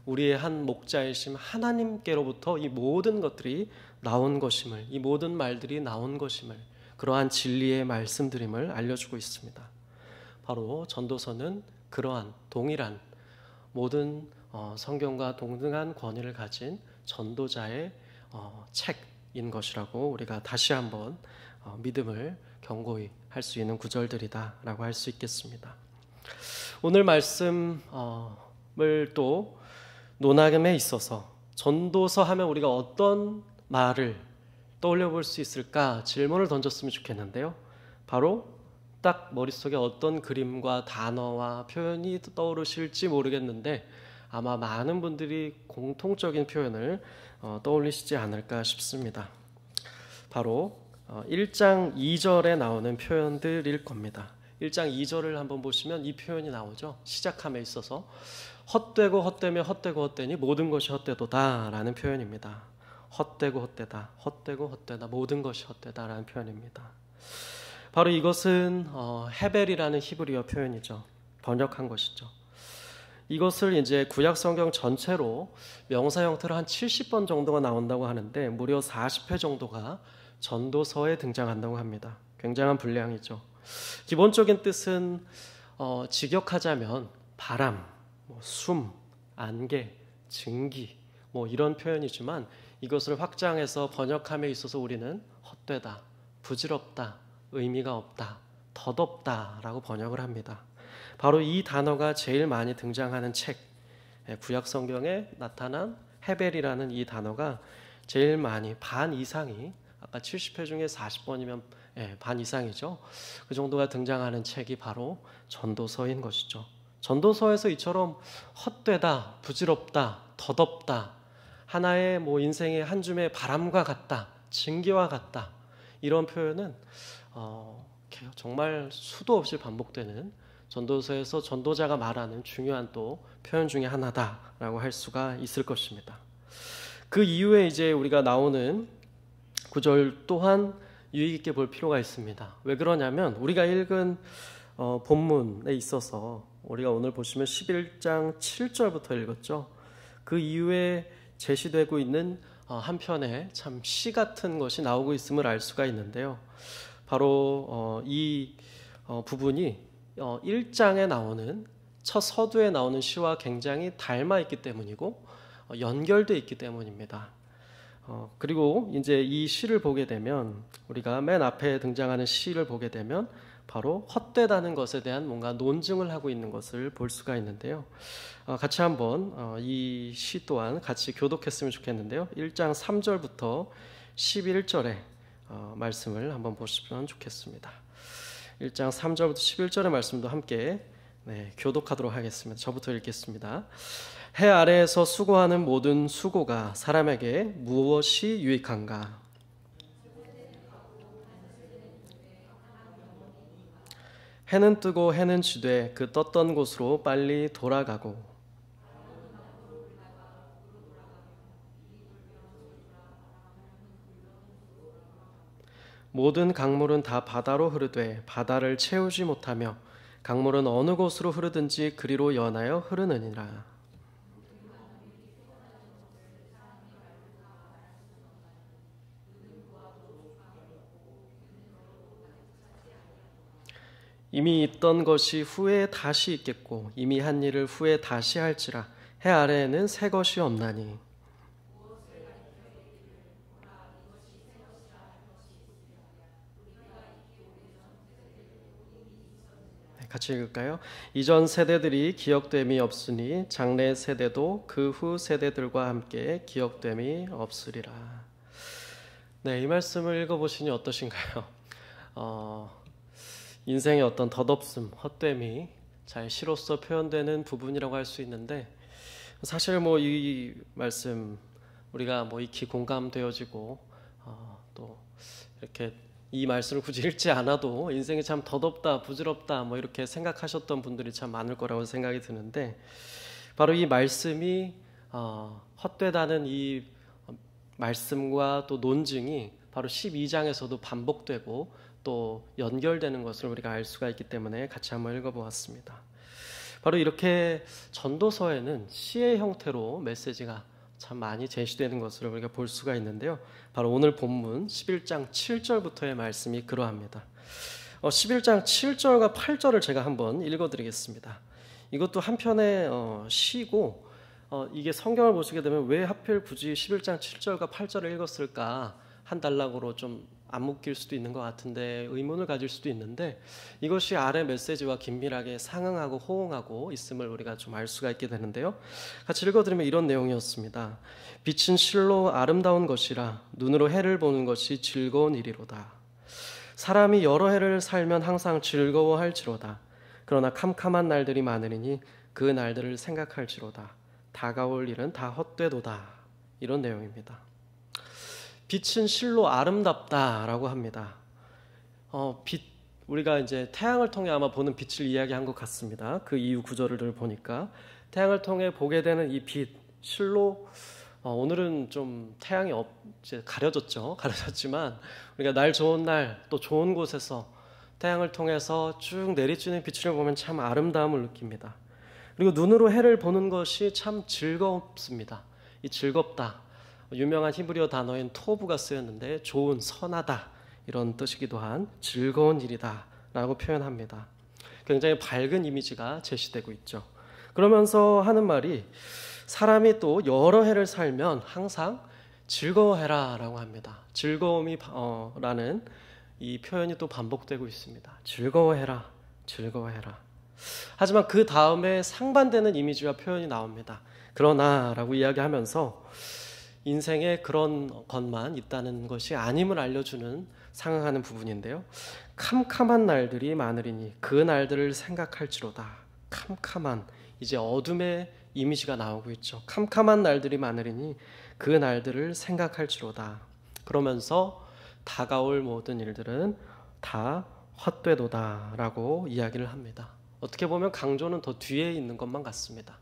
D: 우리의 한 목자이신 하나님께로부터 이 모든 것들이 나온 것임을, 이 모든 말들이 나온 것임을, 그러한 진리의 말씀들임을 알려주고 있습니다. 바로 전도서는 그러한 동일한 모든 성경과 동등한 권위를 가진 전도자의 책인 것이라고 우리가 다시 한번 믿음을 견고히 할 수 있는 구절들이다라고 할 수 있겠습니다. 오늘 말씀을 또 논함에 있어서 전도서 하면 우리가 어떤 말을 떠올려 볼 수 있을까 질문을 던졌으면 좋겠는데요. 바로 딱 머릿속에 어떤 그림과 단어와 표현이 떠오르실지 모르겠는데 아마 많은 분들이 공통적인 표현을 떠올리시지 않을까 싶습니다. 바로 1장 2절에 나오는 표현들일 겁니다. 1장 2절을 한번 보시면 이 표현이 나오죠. 시작함에 있어서 헛되고 헛되며 헛되고 헛되니 모든 것이 헛되도다 라는 표현입니다. 헛되고 헛되다, 헛되고 헛되다, 모든 것이 헛되다 라는 표현입니다. 바로 이것은 헤벨이라는 히브리어 표현이죠. 번역한 것이죠. 이것을 이제 구약 성경 전체로 명사 형태로 한 70번 정도가 나온다고 하는데 무려 40회 정도가 전도서에 등장한다고 합니다. 굉장한 분량이죠. 기본적인 뜻은 직역하자면 바람, 숨, 안개, 증기 뭐 이런 표현이지만 이것을 확장해서 번역함에 있어서 우리는 헛되다, 부질없다, 의미가 없다, 덧없다 라고 번역을 합니다. 바로 이 단어가 제일 많이 등장하는 책, 구약 성경에 나타난 헤벨이라는 이 단어가 제일 많이, 반 이상이, 아까 70회 중에 40번이면 반 이상이죠. 그 정도가 등장하는 책이 바로 전도서인 것이죠. 전도서에서 이처럼 헛되다, 부질없다, 덧없다, 하나의 인생의 한 줌의 바람과 같다, 증기와 같다, 이런 표현은 정말 수도 없이 반복되는 전도서에서 전도자가 말하는 중요한 또 표현 중에 하나다라고 할 수가 있을 것입니다. 그 이후에 이제 우리가 나오는 구절 또한 유익 있게 볼 필요가 있습니다. 왜 그러냐면 우리가 읽은 본문에 있어서 우리가 오늘 보시면 11장 7절부터 읽었죠. 그 이후에 제시되고 있는 한편의 참 시 같은 것이 나오고 있음을 알 수가 있는데요. 바로 이 부분이 1장에 나오는 첫 서두에 나오는 시와 굉장히 닮아 있기 때문이고 연결되어 있기 때문입니다. 그리고 이제 이 시를 보게 되면 우리가 맨 앞에 등장하는 시를 보게 되면 바로 헛되다는 것에 대한 뭔가 논증을 하고 있는 것을 볼 수가 있는데요. 같이 한번 이 시 또한 같이 교독했으면 좋겠는데요. 1장 3절부터 11절의 말씀을 한번 보시면 좋겠습니다. 1장 3절부터 11절의 말씀도 함께 교독하도록 하겠습니다. 저부터 읽겠습니다. 해 아래에서 수고하는 모든 수고가 사람에게 무엇이 유익한가? 해는 뜨고 해는 지되 그 떴던 곳으로 빨리 돌아가고 모든 강물은 다 바다로 흐르되 바다를 채우지 못하며 강물은 어느 곳으로 흐르든지 그리로 연하여 흐르느니라. 이미 있던 것이 후에 다시 있겠고 이미 한 일을 후에 다시 할지라 해 아래에는 새 것이 없나니. 같이 읽을까요? 이전 세대들이 기억됨이 없으니 장래 세대도 그 후 세대들과 함께 기억됨이 없으리라. 네, 이 말씀을 읽어보시니 어떠신가요? 인생의 어떤 덧없음, 헛됨이 잘 시로써 표현되는 부분이라고 할 수 있는데, 사실 뭐 이 말씀 우리가 뭐 익히 공감되어지고 또 이렇게 이 말씀을 굳이 읽지 않아도 인생이 참 덧없다, 부질없다 뭐 이렇게 생각하셨던 분들이 참 많을 거라고 생각이 드는데, 바로 이 말씀이 헛되다는 이 말씀과 또 논증이 바로 12장에서도 반복되고 또 연결되는 것을 우리가 알 수가 있기 때문에 같이 한번 읽어보았습니다. 바로 이렇게 전도서에는 시의 형태로 메시지가 참 많이 제시되는 것을 우리가 볼 수가 있는데요. 바로 오늘 본문 11장 7절부터의 말씀이 그러합니다. 11장 7절과 8절을 제가 한번 읽어드리겠습니다. 이것도 한편의 시고, 이게 성경을 보시게 되면 왜 하필 굳이 11장 7절과 8절을 읽었을까 한 단락으로 좀 안 묶일 수도 있는 것 같은데 의문을 가질 수도 있는데, 이것이 아래 메시지와 긴밀하게 상응하고 호응하고 있음을 우리가 좀 알 수가 있게 되는데요. 같이 읽어드리면 이런 내용이었습니다. 빛은 실로 아름다운 것이라 눈으로 해를 보는 것이 즐거운 일이로다. 사람이 여러 해를 살면 항상 즐거워할지로다. 그러나 캄캄한 날들이 많으리니 그 날들을 생각할지로다. 다가올 일은 다 헛되도다. 이런 내용입니다. 빛은 실로 아름답다라고 합니다. 빛, 우리가 이제 태양을 통해 아마 보는 빛을 이야기한 것 같습니다. 그 이유 구절을 보니까 태양을 통해 보게 되는 이 빛, 실로 오늘은 좀 태양이 이제 가려졌지만 우리가 날 좋은 날 또 좋은 곳에서 태양을 통해서 쭉 내리쬐는 빛을 보면 참 아름다움을 느낍니다. 그리고 눈으로 해를 보는 것이 참 즐겁습니다. 이 즐겁다, 유명한 히브리어 단어인 토브가 쓰였는데 좋은, 선하다 이런 뜻이기도 한 즐거운 일이다 라고 표현합니다. 굉장히 밝은 이미지가 제시되고 있죠. 그러면서 하는 말이 사람이 또 여러 해를 살면 항상 즐거워해라 라고 합니다. 즐거움이 라는 이 표현이 또 반복되고 있습니다. 즐거워해라, 즐거워해라. 하지만 그 다음에 상반되는 이미지와 표현이 나옵니다. 그러나 라고 이야기하면서 인생에 그런 것만 있다는 것이 아님을 알려주는 상응하는 부분인데요. 캄캄한 날들이 많으리니 그 날들을 생각할지로다. 캄캄한, 이제 어둠의 이미지가 나오고 있죠. 캄캄한 날들이 많으리니 그 날들을 생각할지로다. 그러면서 다가올 모든 일들은 다 헛되도다 라고 이야기를 합니다. 어떻게 보면 강조는 더 뒤에 있는 것만 같습니다.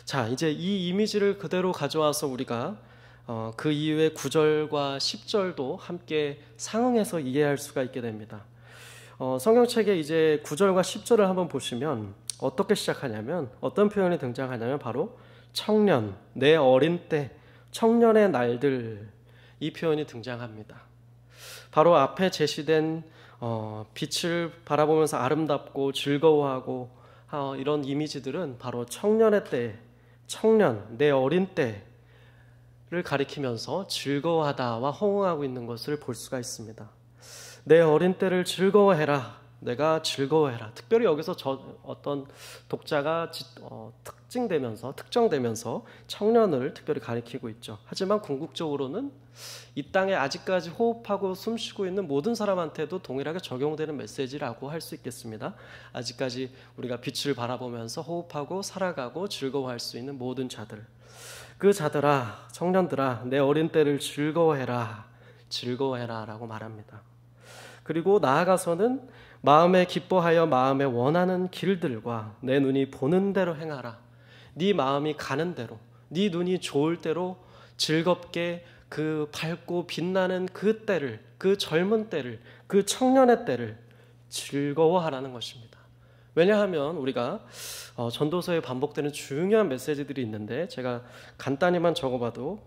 D: 자, 이제 이 이미지를 그대로 가져와서 우리가 그 이후의 9절과 10절도 함께 상응해서 이해할 수가 있게 됩니다. 성경책에 이제 9절과 10절을 한번 보시면 어떻게 시작하냐면, 어떤 표현이 등장하냐면 바로 청년, 내 어린 때, 청년의 날들, 이 표현이 등장합니다. 바로 앞에 제시된 빛을 바라보면서 아름답고 즐거워하고 이런 이미지들은 바로 청년의 때, 청년, 내 어린 때를 가리키면서 즐거워하다와 호응하고 있는 것을 볼 수가 있습니다. 내 어린 때를 즐거워해라, 내가 즐거워해라. 특별히 여기서 어떤 독자가 특정되면서 청년을 특별히 가리키고 있죠. 하지만 궁극적으로는 이 땅에 아직까지 호흡하고 숨쉬고 있는 모든 사람한테도 동일하게 적용되는 메시지라고 할 수 있겠습니다. 아직까지 우리가 빛을 바라보면서 호흡하고 살아가고 즐거워할 수 있는 모든 자들, 그 자들아, 청년들아, 내 어린 때를 즐거워해라, 즐거워해라 라고 말합니다. 그리고 나아가서는 마음에 기뻐하여 마음에 원하는 길들과 내 눈이 보는 대로 행하라. 네 마음이 가는 대로, 네 눈이 좋을 대로 즐겁게 그 밝고 빛나는 그 때를, 그 젊은 때를, 그 청년의 때를 즐거워하라는 것입니다. 왜냐하면 우리가 전도서에 반복되는 중요한 메시지들이 있는데, 제가 간단히만 적어봐도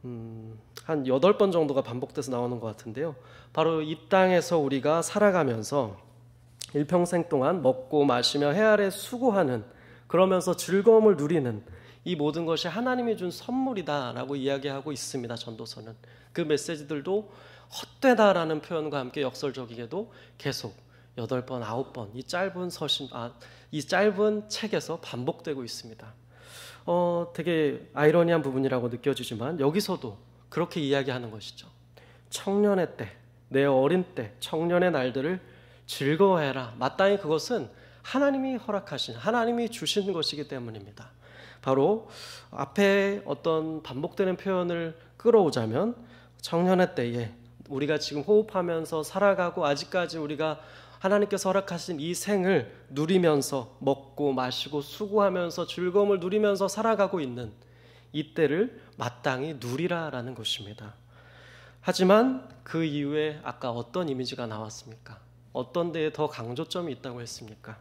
D: 한 8번 정도가 반복돼서 나오는 것 같은데요. 바로 이 땅에서 우리가 살아가면서 일평생 동안 먹고 마시며 해 아래 수고하는, 그러면서 즐거움을 누리는 이 모든 것이 하나님이 준 선물이다라고 이야기하고 있습니다. 전도서는 그 메시지들도 헛되다라는 표현과 함께 역설적이게도 계속 8번, 9번 이 짧은 책에서 반복되고 있습니다. 되게 아이러니한 부분이라고 느껴지지만 여기서도 그렇게 이야기하는 것이죠. 청년의 때, 내 어린 때, 청년의 날들을 즐거워해라. 마땅히 그것은 하나님이 허락하신, 하나님이 주신 것이기 때문입니다. 바로 앞에 어떤 반복되는 표현을 끌어오자면 청년의 때에 우리가 지금 호흡하면서 살아가고 아직까지 우리가 하나님께서 허락하신 이 생을 누리면서 먹고 마시고 수고하면서 즐거움을 누리면서 살아가고 있는 이때를 마땅히 누리라라는 것입니다. 하지만 그 이후에 아까 어떤 이미지가 나왔습니까? 어떤 데에 더 강조점이 있다고 했습니까?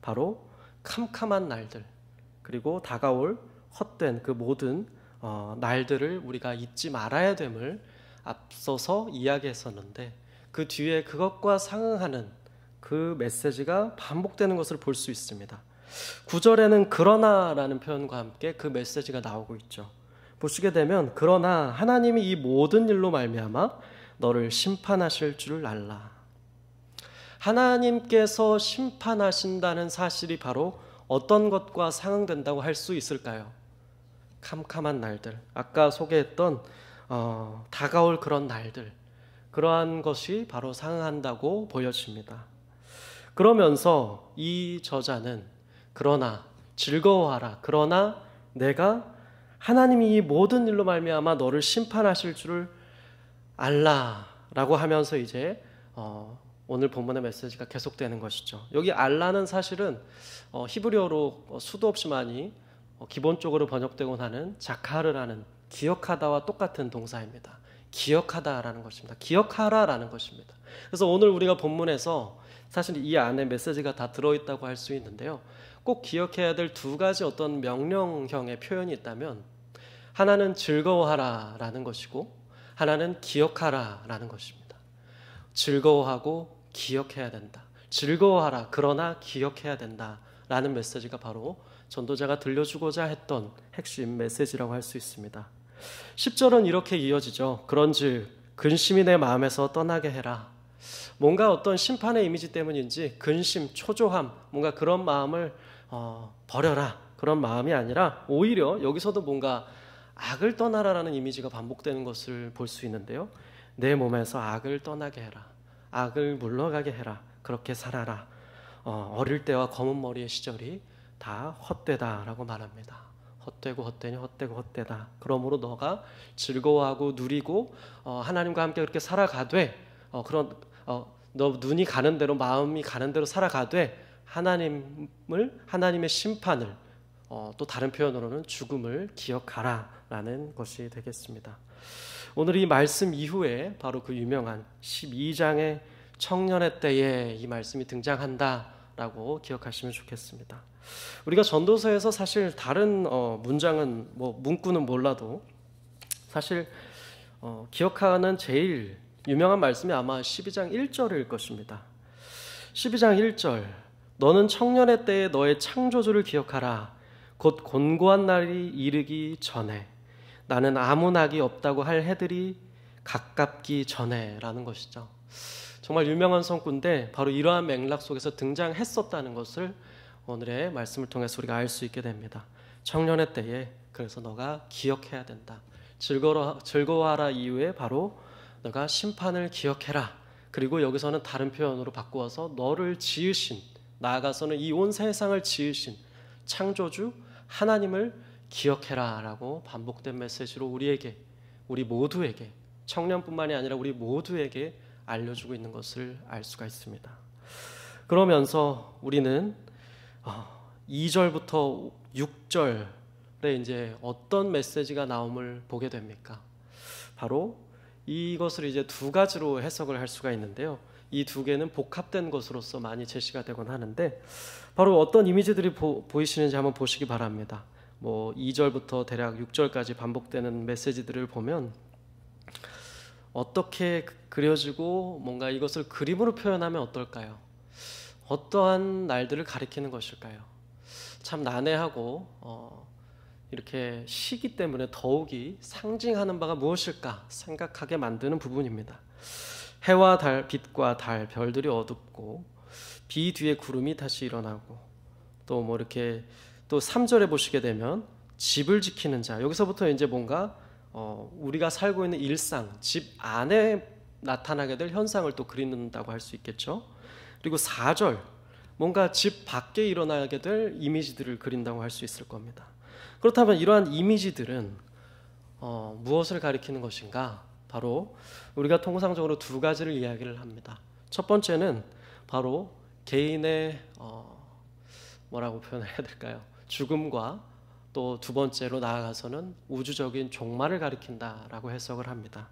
D: 바로 캄캄한 날들, 그리고 다가올 헛된 그 모든 날들을 우리가 잊지 말아야 됨을 앞서서 이야기했었는데, 그 뒤에 그것과 상응하는 그 메시지가 반복되는 것을 볼 수 있습니다. 9절에는 그러나라는 표현과 함께 그 메시지가 나오고 있죠. 보시게 되면 그러나 하나님이 이 모든 일로 말미암아 너를 심판하실 줄 알라. 하나님께서 심판하신다는 사실이 바로 어떤 것과 상응된다고 할 수 있을까요? 캄캄한 날들, 아까 소개했던 다가올 그런 날들, 그러한 것이 바로 상응한다고 보여집니다. 그러면서 이 저자는 그러나 즐거워하라, 그러나 내가 하나님이 이 모든 일로 말미암아 너를 심판하실 줄을 알라라고 하면서 이제 오늘 본문의 메시지가 계속되는 것이죠. 여기 알라는 사실은 히브리어로 수도 없이 많이 기본적으로 번역되곤 하는 자카르라는 기억하다와 똑같은 동사입니다. 기억하다라는 것입니다. 기억하라라는 것입니다. 그래서 오늘 우리가 본문에서 사실 이 안에 메시지가 다 들어있다고 할 수 있는데요. 꼭 기억해야 될 두 가지 어떤 명령형의 표현이 있다면, 하나는 즐거워하라라는 것이고 하나는 기억하라라는 것입니다. 즐거워하고 기억해야 된다. 즐거워하라, 그러나 기억해야 된다라는 메시지가 바로 전도자가 들려주고자 했던 핵심 메시지라고 할 수 있습니다. 10절은 이렇게 이어지죠. 그런즉 근심이 내 마음에서 떠나게 해라. 뭔가 어떤 심판의 이미지 때문인지 근심, 초조함, 뭔가 그런 마음을 버려라, 그런 마음이 아니라 오히려 여기서도 뭔가 악을 떠나라라는 이미지가 반복되는 것을 볼 수 있는데요. 내 몸에서 악을 떠나게 해라, 악을 물러가게 해라, 그렇게 살아라. 어릴 때와 검은 머리의 시절이 다 헛되다라고 말합니다. 헛되고 헛되니 헛되고 헛되다. 그러므로 너가 즐거워하고 누리고 하나님과 함께 그렇게 살아가되 너 눈이 가는 대로 마음이 가는 대로 살아가되 하나님의 심판을 또 다른 표현으로는 죽음을 기억하라라는 것이 되겠습니다. 오늘 이 말씀 이후에 바로 그 유명한 12장의 청년의 때에 이 말씀이 등장한다라고 기억하시면 좋겠습니다. 우리가 전도서에서 사실 다른 문장은 문구는 몰라도 사실 기억하는 제일 유명한 말씀이 아마 12장 1절일 것입니다. 12장 1절, 너는 청년의 때에 너의 창조주를 기억하라. 곧 곤고한 날이 이르기 전에, 나는 아무 낙이 없다고 할 해들이 가깝기 전에 라는 것이죠. 정말 유명한 성구인데 바로 이러한 맥락 속에서 등장했었다는 것을 오늘의 말씀을 통해서 우리가 알 수 있게 됩니다. 청년의 때에 그래서 너가 기억해야 된다. 즐거워하라 이후에 바로 너가 심판을 기억해라. 그리고 여기서는 다른 표현으로 바꾸어서 너를 지으신, 나아가서는 이 온 세상을 지으신 창조주 하나님을 기억해라 라고 반복된 메시지로 우리 모두에게, 청년뿐만이 아니라 우리 모두에게 알려주고 있는 것을 알 수가 있습니다. 그러면서 우리는 2절부터 6절에 이제 어떤 메시지가 나옴을 보게 됩니까? 바로 이것을 이제 두 가지로 해석을 할 수가 있는데요. 이 두 개는 복합된 것으로서 많이 제시가 되곤 하는데, 바로 어떤 이미지들이 보이시는지 한번 보시기 바랍니다. 2절부터 대략 6절까지 반복되는 메시지들을 보면 어떻게 그려지고 뭔가 이것을 그림으로 표현하면 어떨까요? 어떠한 날들을 가리키는 것일까요? 참 난해하고 이렇게 시기 때문에 더욱이 상징하는 바가 무엇일까 생각하게 만드는 부분입니다. 해와 달, 빛과 달, 별들이 어둡고 비 뒤에 구름이 다시 일어나고 또 뭐 이렇게 또 3절에 보시게 되면 집을 지키는 자, 여기서부터 이제 뭔가 우리가 살고 있는 일상, 집 안에 나타나게 될 현상을 또 그린다고 할 수 있겠죠. 그리고 4절, 뭔가 집 밖에 일어나게 될 이미지들을 그린다고 할 수 있을 겁니다. 그렇다면 이러한 이미지들은 무엇을 가리키는 것인가? 바로 우리가 통상적으로 두 가지를 이야기를 합니다. 첫 번째는 바로 개인의 뭐라고 표현해야 될까요? 죽음과 또 두 번째로 나아가서는 우주적인 종말을 가리킨다라고 해석을 합니다.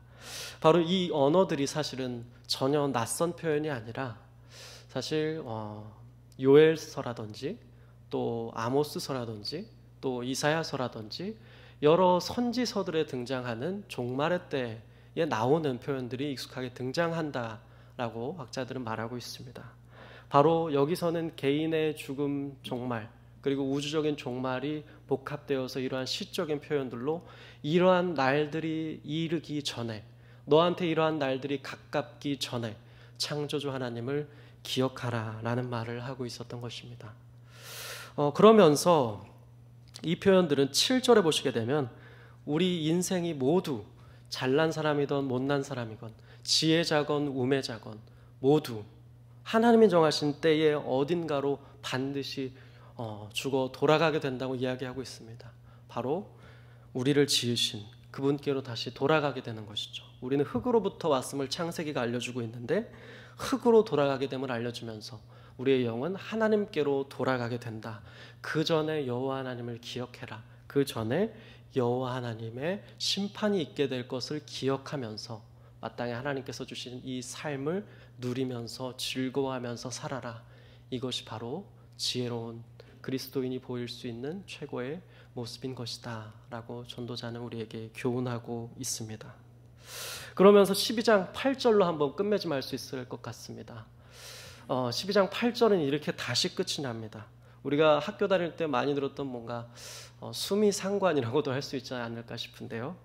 D: 바로 이 언어들이 사실은 전혀 낯선 표현이 아니라 사실 요엘서라든지 또 아모스서라든지 또 이사야서라든지 여러 선지서들에 등장하는 종말의 때에 나오는 표현들이 익숙하게 등장한다라고 학자들은 말하고 있습니다. 바로 여기서는 개인의 죽음, 종말, 그리고 우주적인 종말이 복합되어서 이러한 시적인 표현들로 이러한 날들이 이르기 전에, 너한테 이러한 날들이 가깝기 전에 창조주 하나님을 기억하라라는 말을 하고 있었던 것입니다. 그러면서 이 표현들은 7절에 보시게 되면 우리 인생이 모두 잘난 사람이건 못난 사람이건 지혜자건 우매자건 모두 하나님이 정하신 때에 어딘가로 반드시 죽어 돌아가게 된다고 이야기하고 있습니다. 바로 우리를 지으신 그분께로 다시 돌아가게 되는 것이죠. 우리는 흙으로부터 왔음을 창세기가 알려주고 있는데 흙으로 돌아가게 됨을 알려주면서 우리의 영은 하나님께로 돌아가게 된다. 그 전에 여호와 하나님을 기억해라. 그 전에 여호와 하나님의 심판이 있게 될 것을 기억하면서 마땅히 하나님께서 주신 이 삶을 누리면서 즐거워하면서 살아라. 이것이 바로 지혜로운 그리스도인이 보일 수 있는 최고의 모습인 것이다 라고 전도자는 우리에게 교훈하고 있습니다. 그러면서 12장 8절로 한번 끝맺음할 수 있을 것 같습니다. 12장 8절은 이렇게 다시 끝이 납니다. 우리가 학교 다닐 때 많이 들었던 뭔가 수미상관이라고도 할 수 있지 않을까 싶은데요.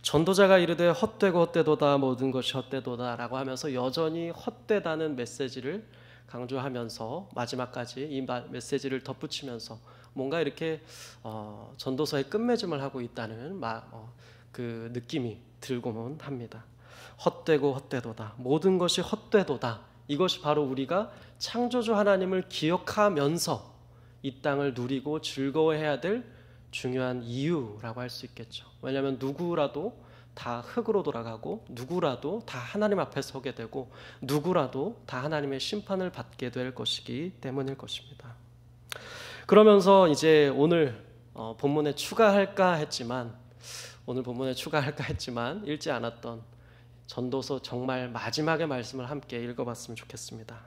D: 전도자가 이르되 헛되고 헛되도다 모든 것이 헛되도다 라고 하면서 여전히 헛되다는 메시지를 강조하면서 마지막까지 이 메시지를 덧붙이면서 뭔가 이렇게 전도서의 끝맺음을 하고 있다는 그 느낌이 들고는 합니다. 헛되고 헛되도다 모든 것이 헛되도다, 이것이 바로 우리가 창조주 하나님을 기억하면서 이 땅을 누리고 즐거워해야 될 중요한 이유라고 할 수 있겠죠. 왜냐하면 누구라도 다 흙으로 돌아가고 누구라도 다 하나님 앞에 서게 되고 누구라도 다 하나님의 심판을 받게 될 것이기 때문일 것입니다. 그러면서 이제 오늘 본문에 추가할까 했지만 읽지 않았던 전도서 정말 마지막의 말씀을 함께 읽어봤으면 좋겠습니다.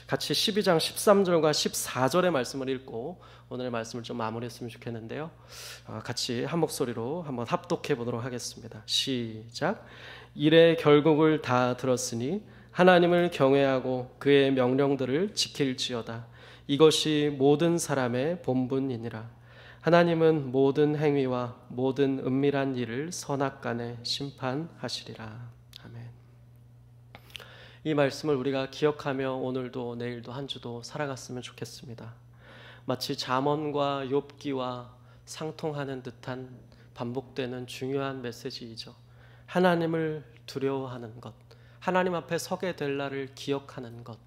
D: 같이 12장 13절과 14절의 말씀을 읽고 오늘의 말씀을 좀 마무리했으면 좋겠는데요. 같이 한 목소리로 한번 합독해 보도록 하겠습니다. 시작. 이래 결국을 다 들었으니 하나님을 경외하고 그의 명령들을 지킬지어다. 이것이 모든 사람의 본분이니라. 하나님은 모든 행위와 모든 은밀한 일을 선악간에 심판하시리라. 아멘. 이 말씀을 우리가 기억하며 오늘도 내일도 한 주도 살아갔으면 좋겠습니다. 마치 잠언과 욥기와 상통하는 듯한 반복되는 중요한 메시지이죠. 하나님을 두려워하는 것, 하나님 앞에 서게 될 날을 기억하는 것,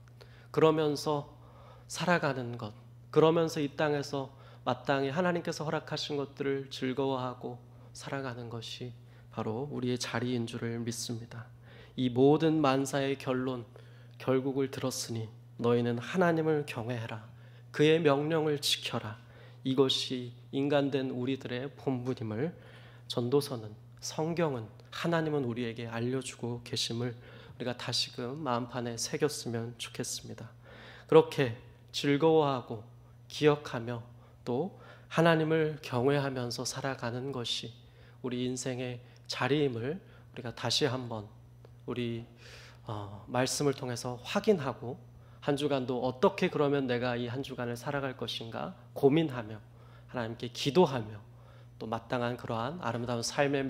D: 그러면서 살아가는 것, 그러면서 이 땅에서 마땅히 하나님께서 허락하신 것들을 즐거워하고 살아가는 것이 바로 우리의 자리인 줄을 믿습니다. 이 모든 만사의 결국을 들었으니 너희는 하나님을 경외해라. 그의 명령을 지켜라. 이것이 인간된 우리들의 본분임을 전도서는, 성경은, 하나님은 우리에게 알려주고 계심을 우리가 다시금 마음판에 새겼으면 좋겠습니다. 그렇게 즐거워하고 기억하며 또 하나님을 경외하면서 살아가는 것이 우리 인생의 자리임을 우리가 다시 한번 우리 말씀을 통해서 확인하고 한 주간도 어떻게 그러면 내가 이 한 주간을 살아갈 것인가 고민하며 하나님께 기도하며 또 마땅한 그러한 아름다운 삶의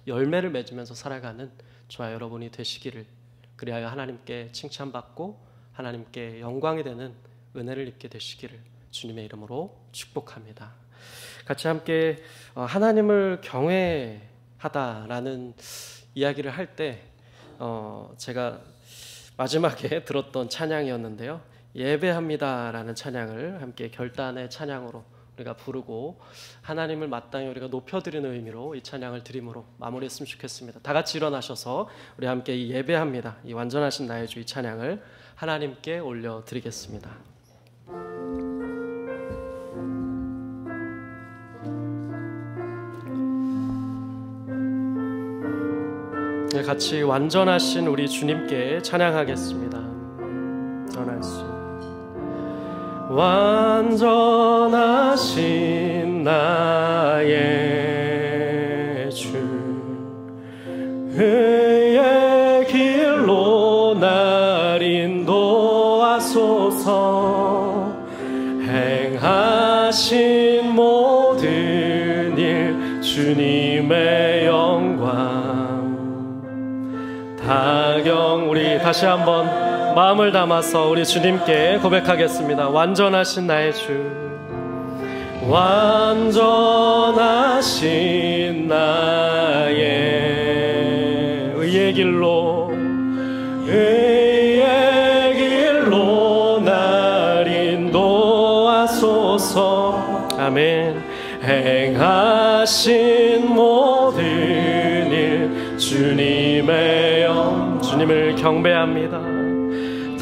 D: 열매를 맺으면서 살아가는 저와 여러분이 되시기를, 그리하여 하나님께 칭찬받고 하나님께 영광이 되는 은혜를 입게 되시기를 주님의 이름으로 축복합니다. 같이 함께 하나님을 경외하다라는 이야기를 할 때 제가 마지막에 들었던 찬양이었는데요, 예배합니다라는 찬양을 함께 결단의 찬양으로 우리가 부르고 하나님을 마땅히 우리가 높여드리는 의미로 이 찬양을 드림으로 마무리했으면 좋겠습니다. 다 같이 일어나셔서 우리 함께 이 예배합니다, 이 완전하신 나의 주 이 찬양을 하나님께 올려드리겠습니다. 같이 완전하신 우리 주님께 찬양하겠습니다. 완전하신 나의 주, 의의 길로 날 인도하소서. 행하신 모든 일 주님의 영광 다경. 우리 다시 한번 마음을 담아서 우리 주님께 고백하겠습니다. 완전하신 나의 주, 완전하신 나의 의의 길로, 의의 길로 날 인도하소서. 아멘. 행하신 모든 일 주님의 영, 주님을 경배합니다.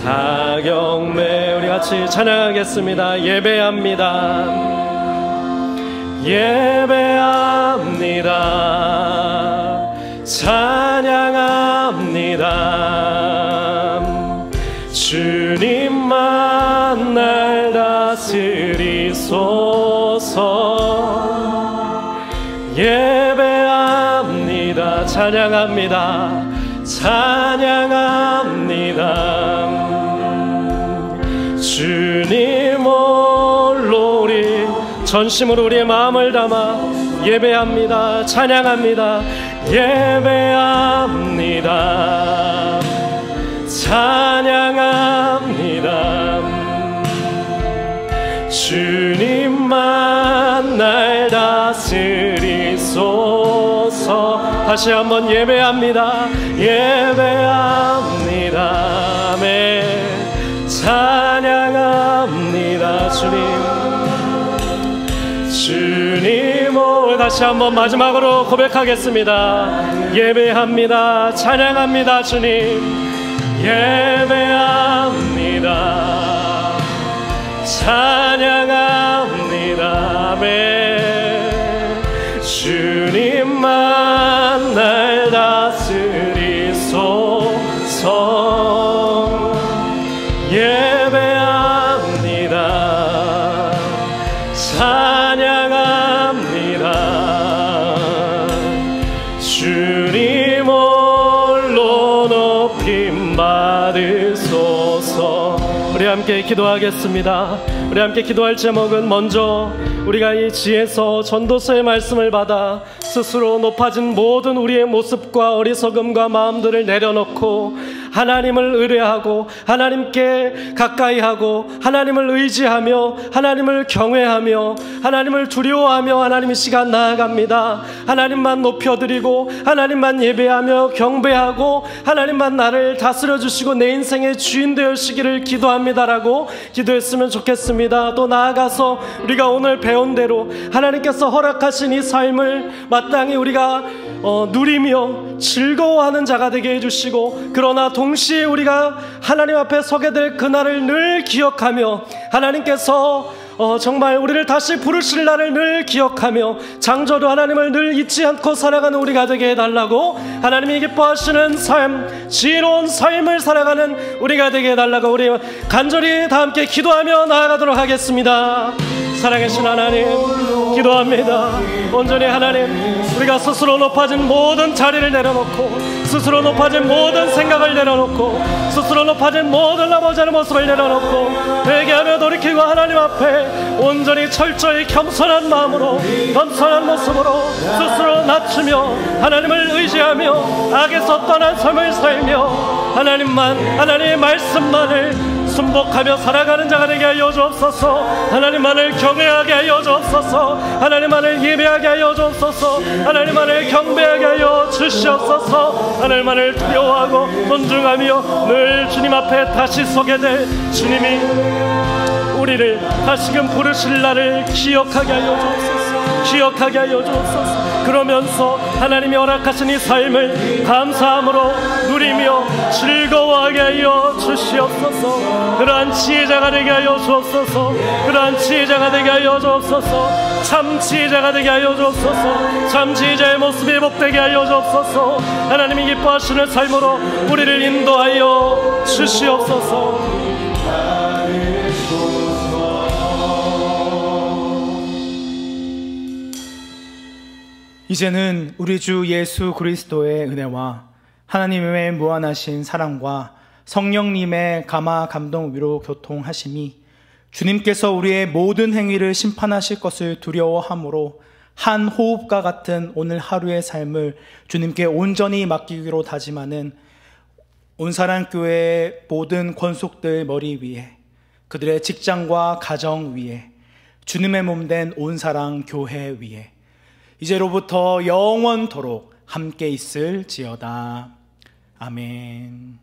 D: 다 경배. 우리 같이 찬양하겠습니다. 예배합니다. 예배합니다. 찬양합니다. 주님만 날 다스리소서. 예배합니다. 찬양합니다. 찬양합니다. 주님 홀로 우리 전심으로 우리의 마음을 담아 예배합니다. 찬양합니다. 예배합니다. 찬양합니다. 주님만 날 다스리소서. 다시 한번 예배합니다. 예배합니다. 아멘. 찬양합니다. 주님을 다시 한번 마지막으로 고백하겠습니다. 예배합니다. 찬양합니다. 주님 예배합니다. 찬양합니다. 아멘. 주님만 날 다스리소서. 예배합니다. 찬양합니다. 주님 홀로 높임 받으소서. 우리 함께 기도하겠습니다. 우리 함께 기도할 제목은 먼저 우리가 이 지에서 전도서의 말씀을 받아 스스로 높아진 모든 우리의 모습과 어리석음과 마음들을 내려놓고 하나님을 의뢰하고 하나님께 가까이하고 하나님을 의지하며 하나님을 경외하며 하나님을 두려워하며 하나님의 시간 나아갑니다. 하나님만 높여드리고 하나님만 예배하며 경배하고 하나님만 나를 다스려 주시고 내 인생의 주인 되시기를 기도합니다라고 기도했으면 좋겠습니다. 또 나아가서 우리가 오늘 배운 대로 하나님께서 허락하신 이 삶을 마땅히 우리가 누리며 즐거워하는 자가 되게 해주시고, 그러나 동시에 우리가 하나님 앞에 서게 될 그날을 늘 기억하며 하나님께서 정말 우리를 다시 부르실 날을 늘 기억하며 장저도 하나님을 늘 잊지 않고 살아가는 우리가 되게 해달라고, 하나님이 기뻐하시는 삶, 지혜로운 삶을 살아가는 우리가 되게 해달라고 우리 간절히 다 함께 기도하며 나아가도록 하겠습니다. 사랑하신 하나님, 기도합니다. 온전히 하나님, 우리가 스스로 높아진 모든 자리를 내려놓고 스스로 높아진 모든 생각을 내려놓고 스스로 높아진 모든 아버지의 모습을 내려놓고 회개하며 돌이키고 하나님 앞에 온전히 철저히 겸손한 마음으로 겸손한 모습으로 스스로 낮추며 하나님을 의지하며 악에서 떠난 삶을 살며 하나님의 말씀만을 순복하며 살아가는 자가 되게 하여 주옵소서. 하나님만을 경외하게 하여 주옵소서. 하나님만을 예배하게 하여 주옵소서. 하나님만을 경배하게 하여 주시옵소서. 하나님만을 두려워하고 존중하며 늘 주님 앞에 다시 서게 될 주님이 우리를 다시금 부르실 날을 기억하게 하여 주옵소서. 기억하게 하여 주옵소서. 그러면서 하나님이 허락하신 이 삶을 감사함으로 누리며 즐거워하게 하여 주시옵소서. 그러한 지혜자가 되게 하여 주옵소서. 그러한 지혜자가 되게 하여 주옵소서. 참 지혜자가 되게 하여 주옵소서. 참 지혜자의 모습이 복되게 하여 주옵소서. 하나님이 기뻐하시는 삶으로 우리를 인도하여 주시옵소서.
E: 이제는 우리 주 예수 그리스도의 은혜와 하나님의 무한하신 사랑과 성령님의 감화 감동 위로 교통하심이 주님께서 우리의 모든 행위를 심판하실 것을 두려워함으로 한 호흡과 같은 오늘 하루의 삶을 주님께 온전히 맡기기로 다짐하는 온사랑교회의 모든 권속들 머리 위에, 그들의 직장과 가정 위에, 주님의 몸된 온사랑교회 위에 이제로부터 영원토록 함께 있을지어다. 아멘.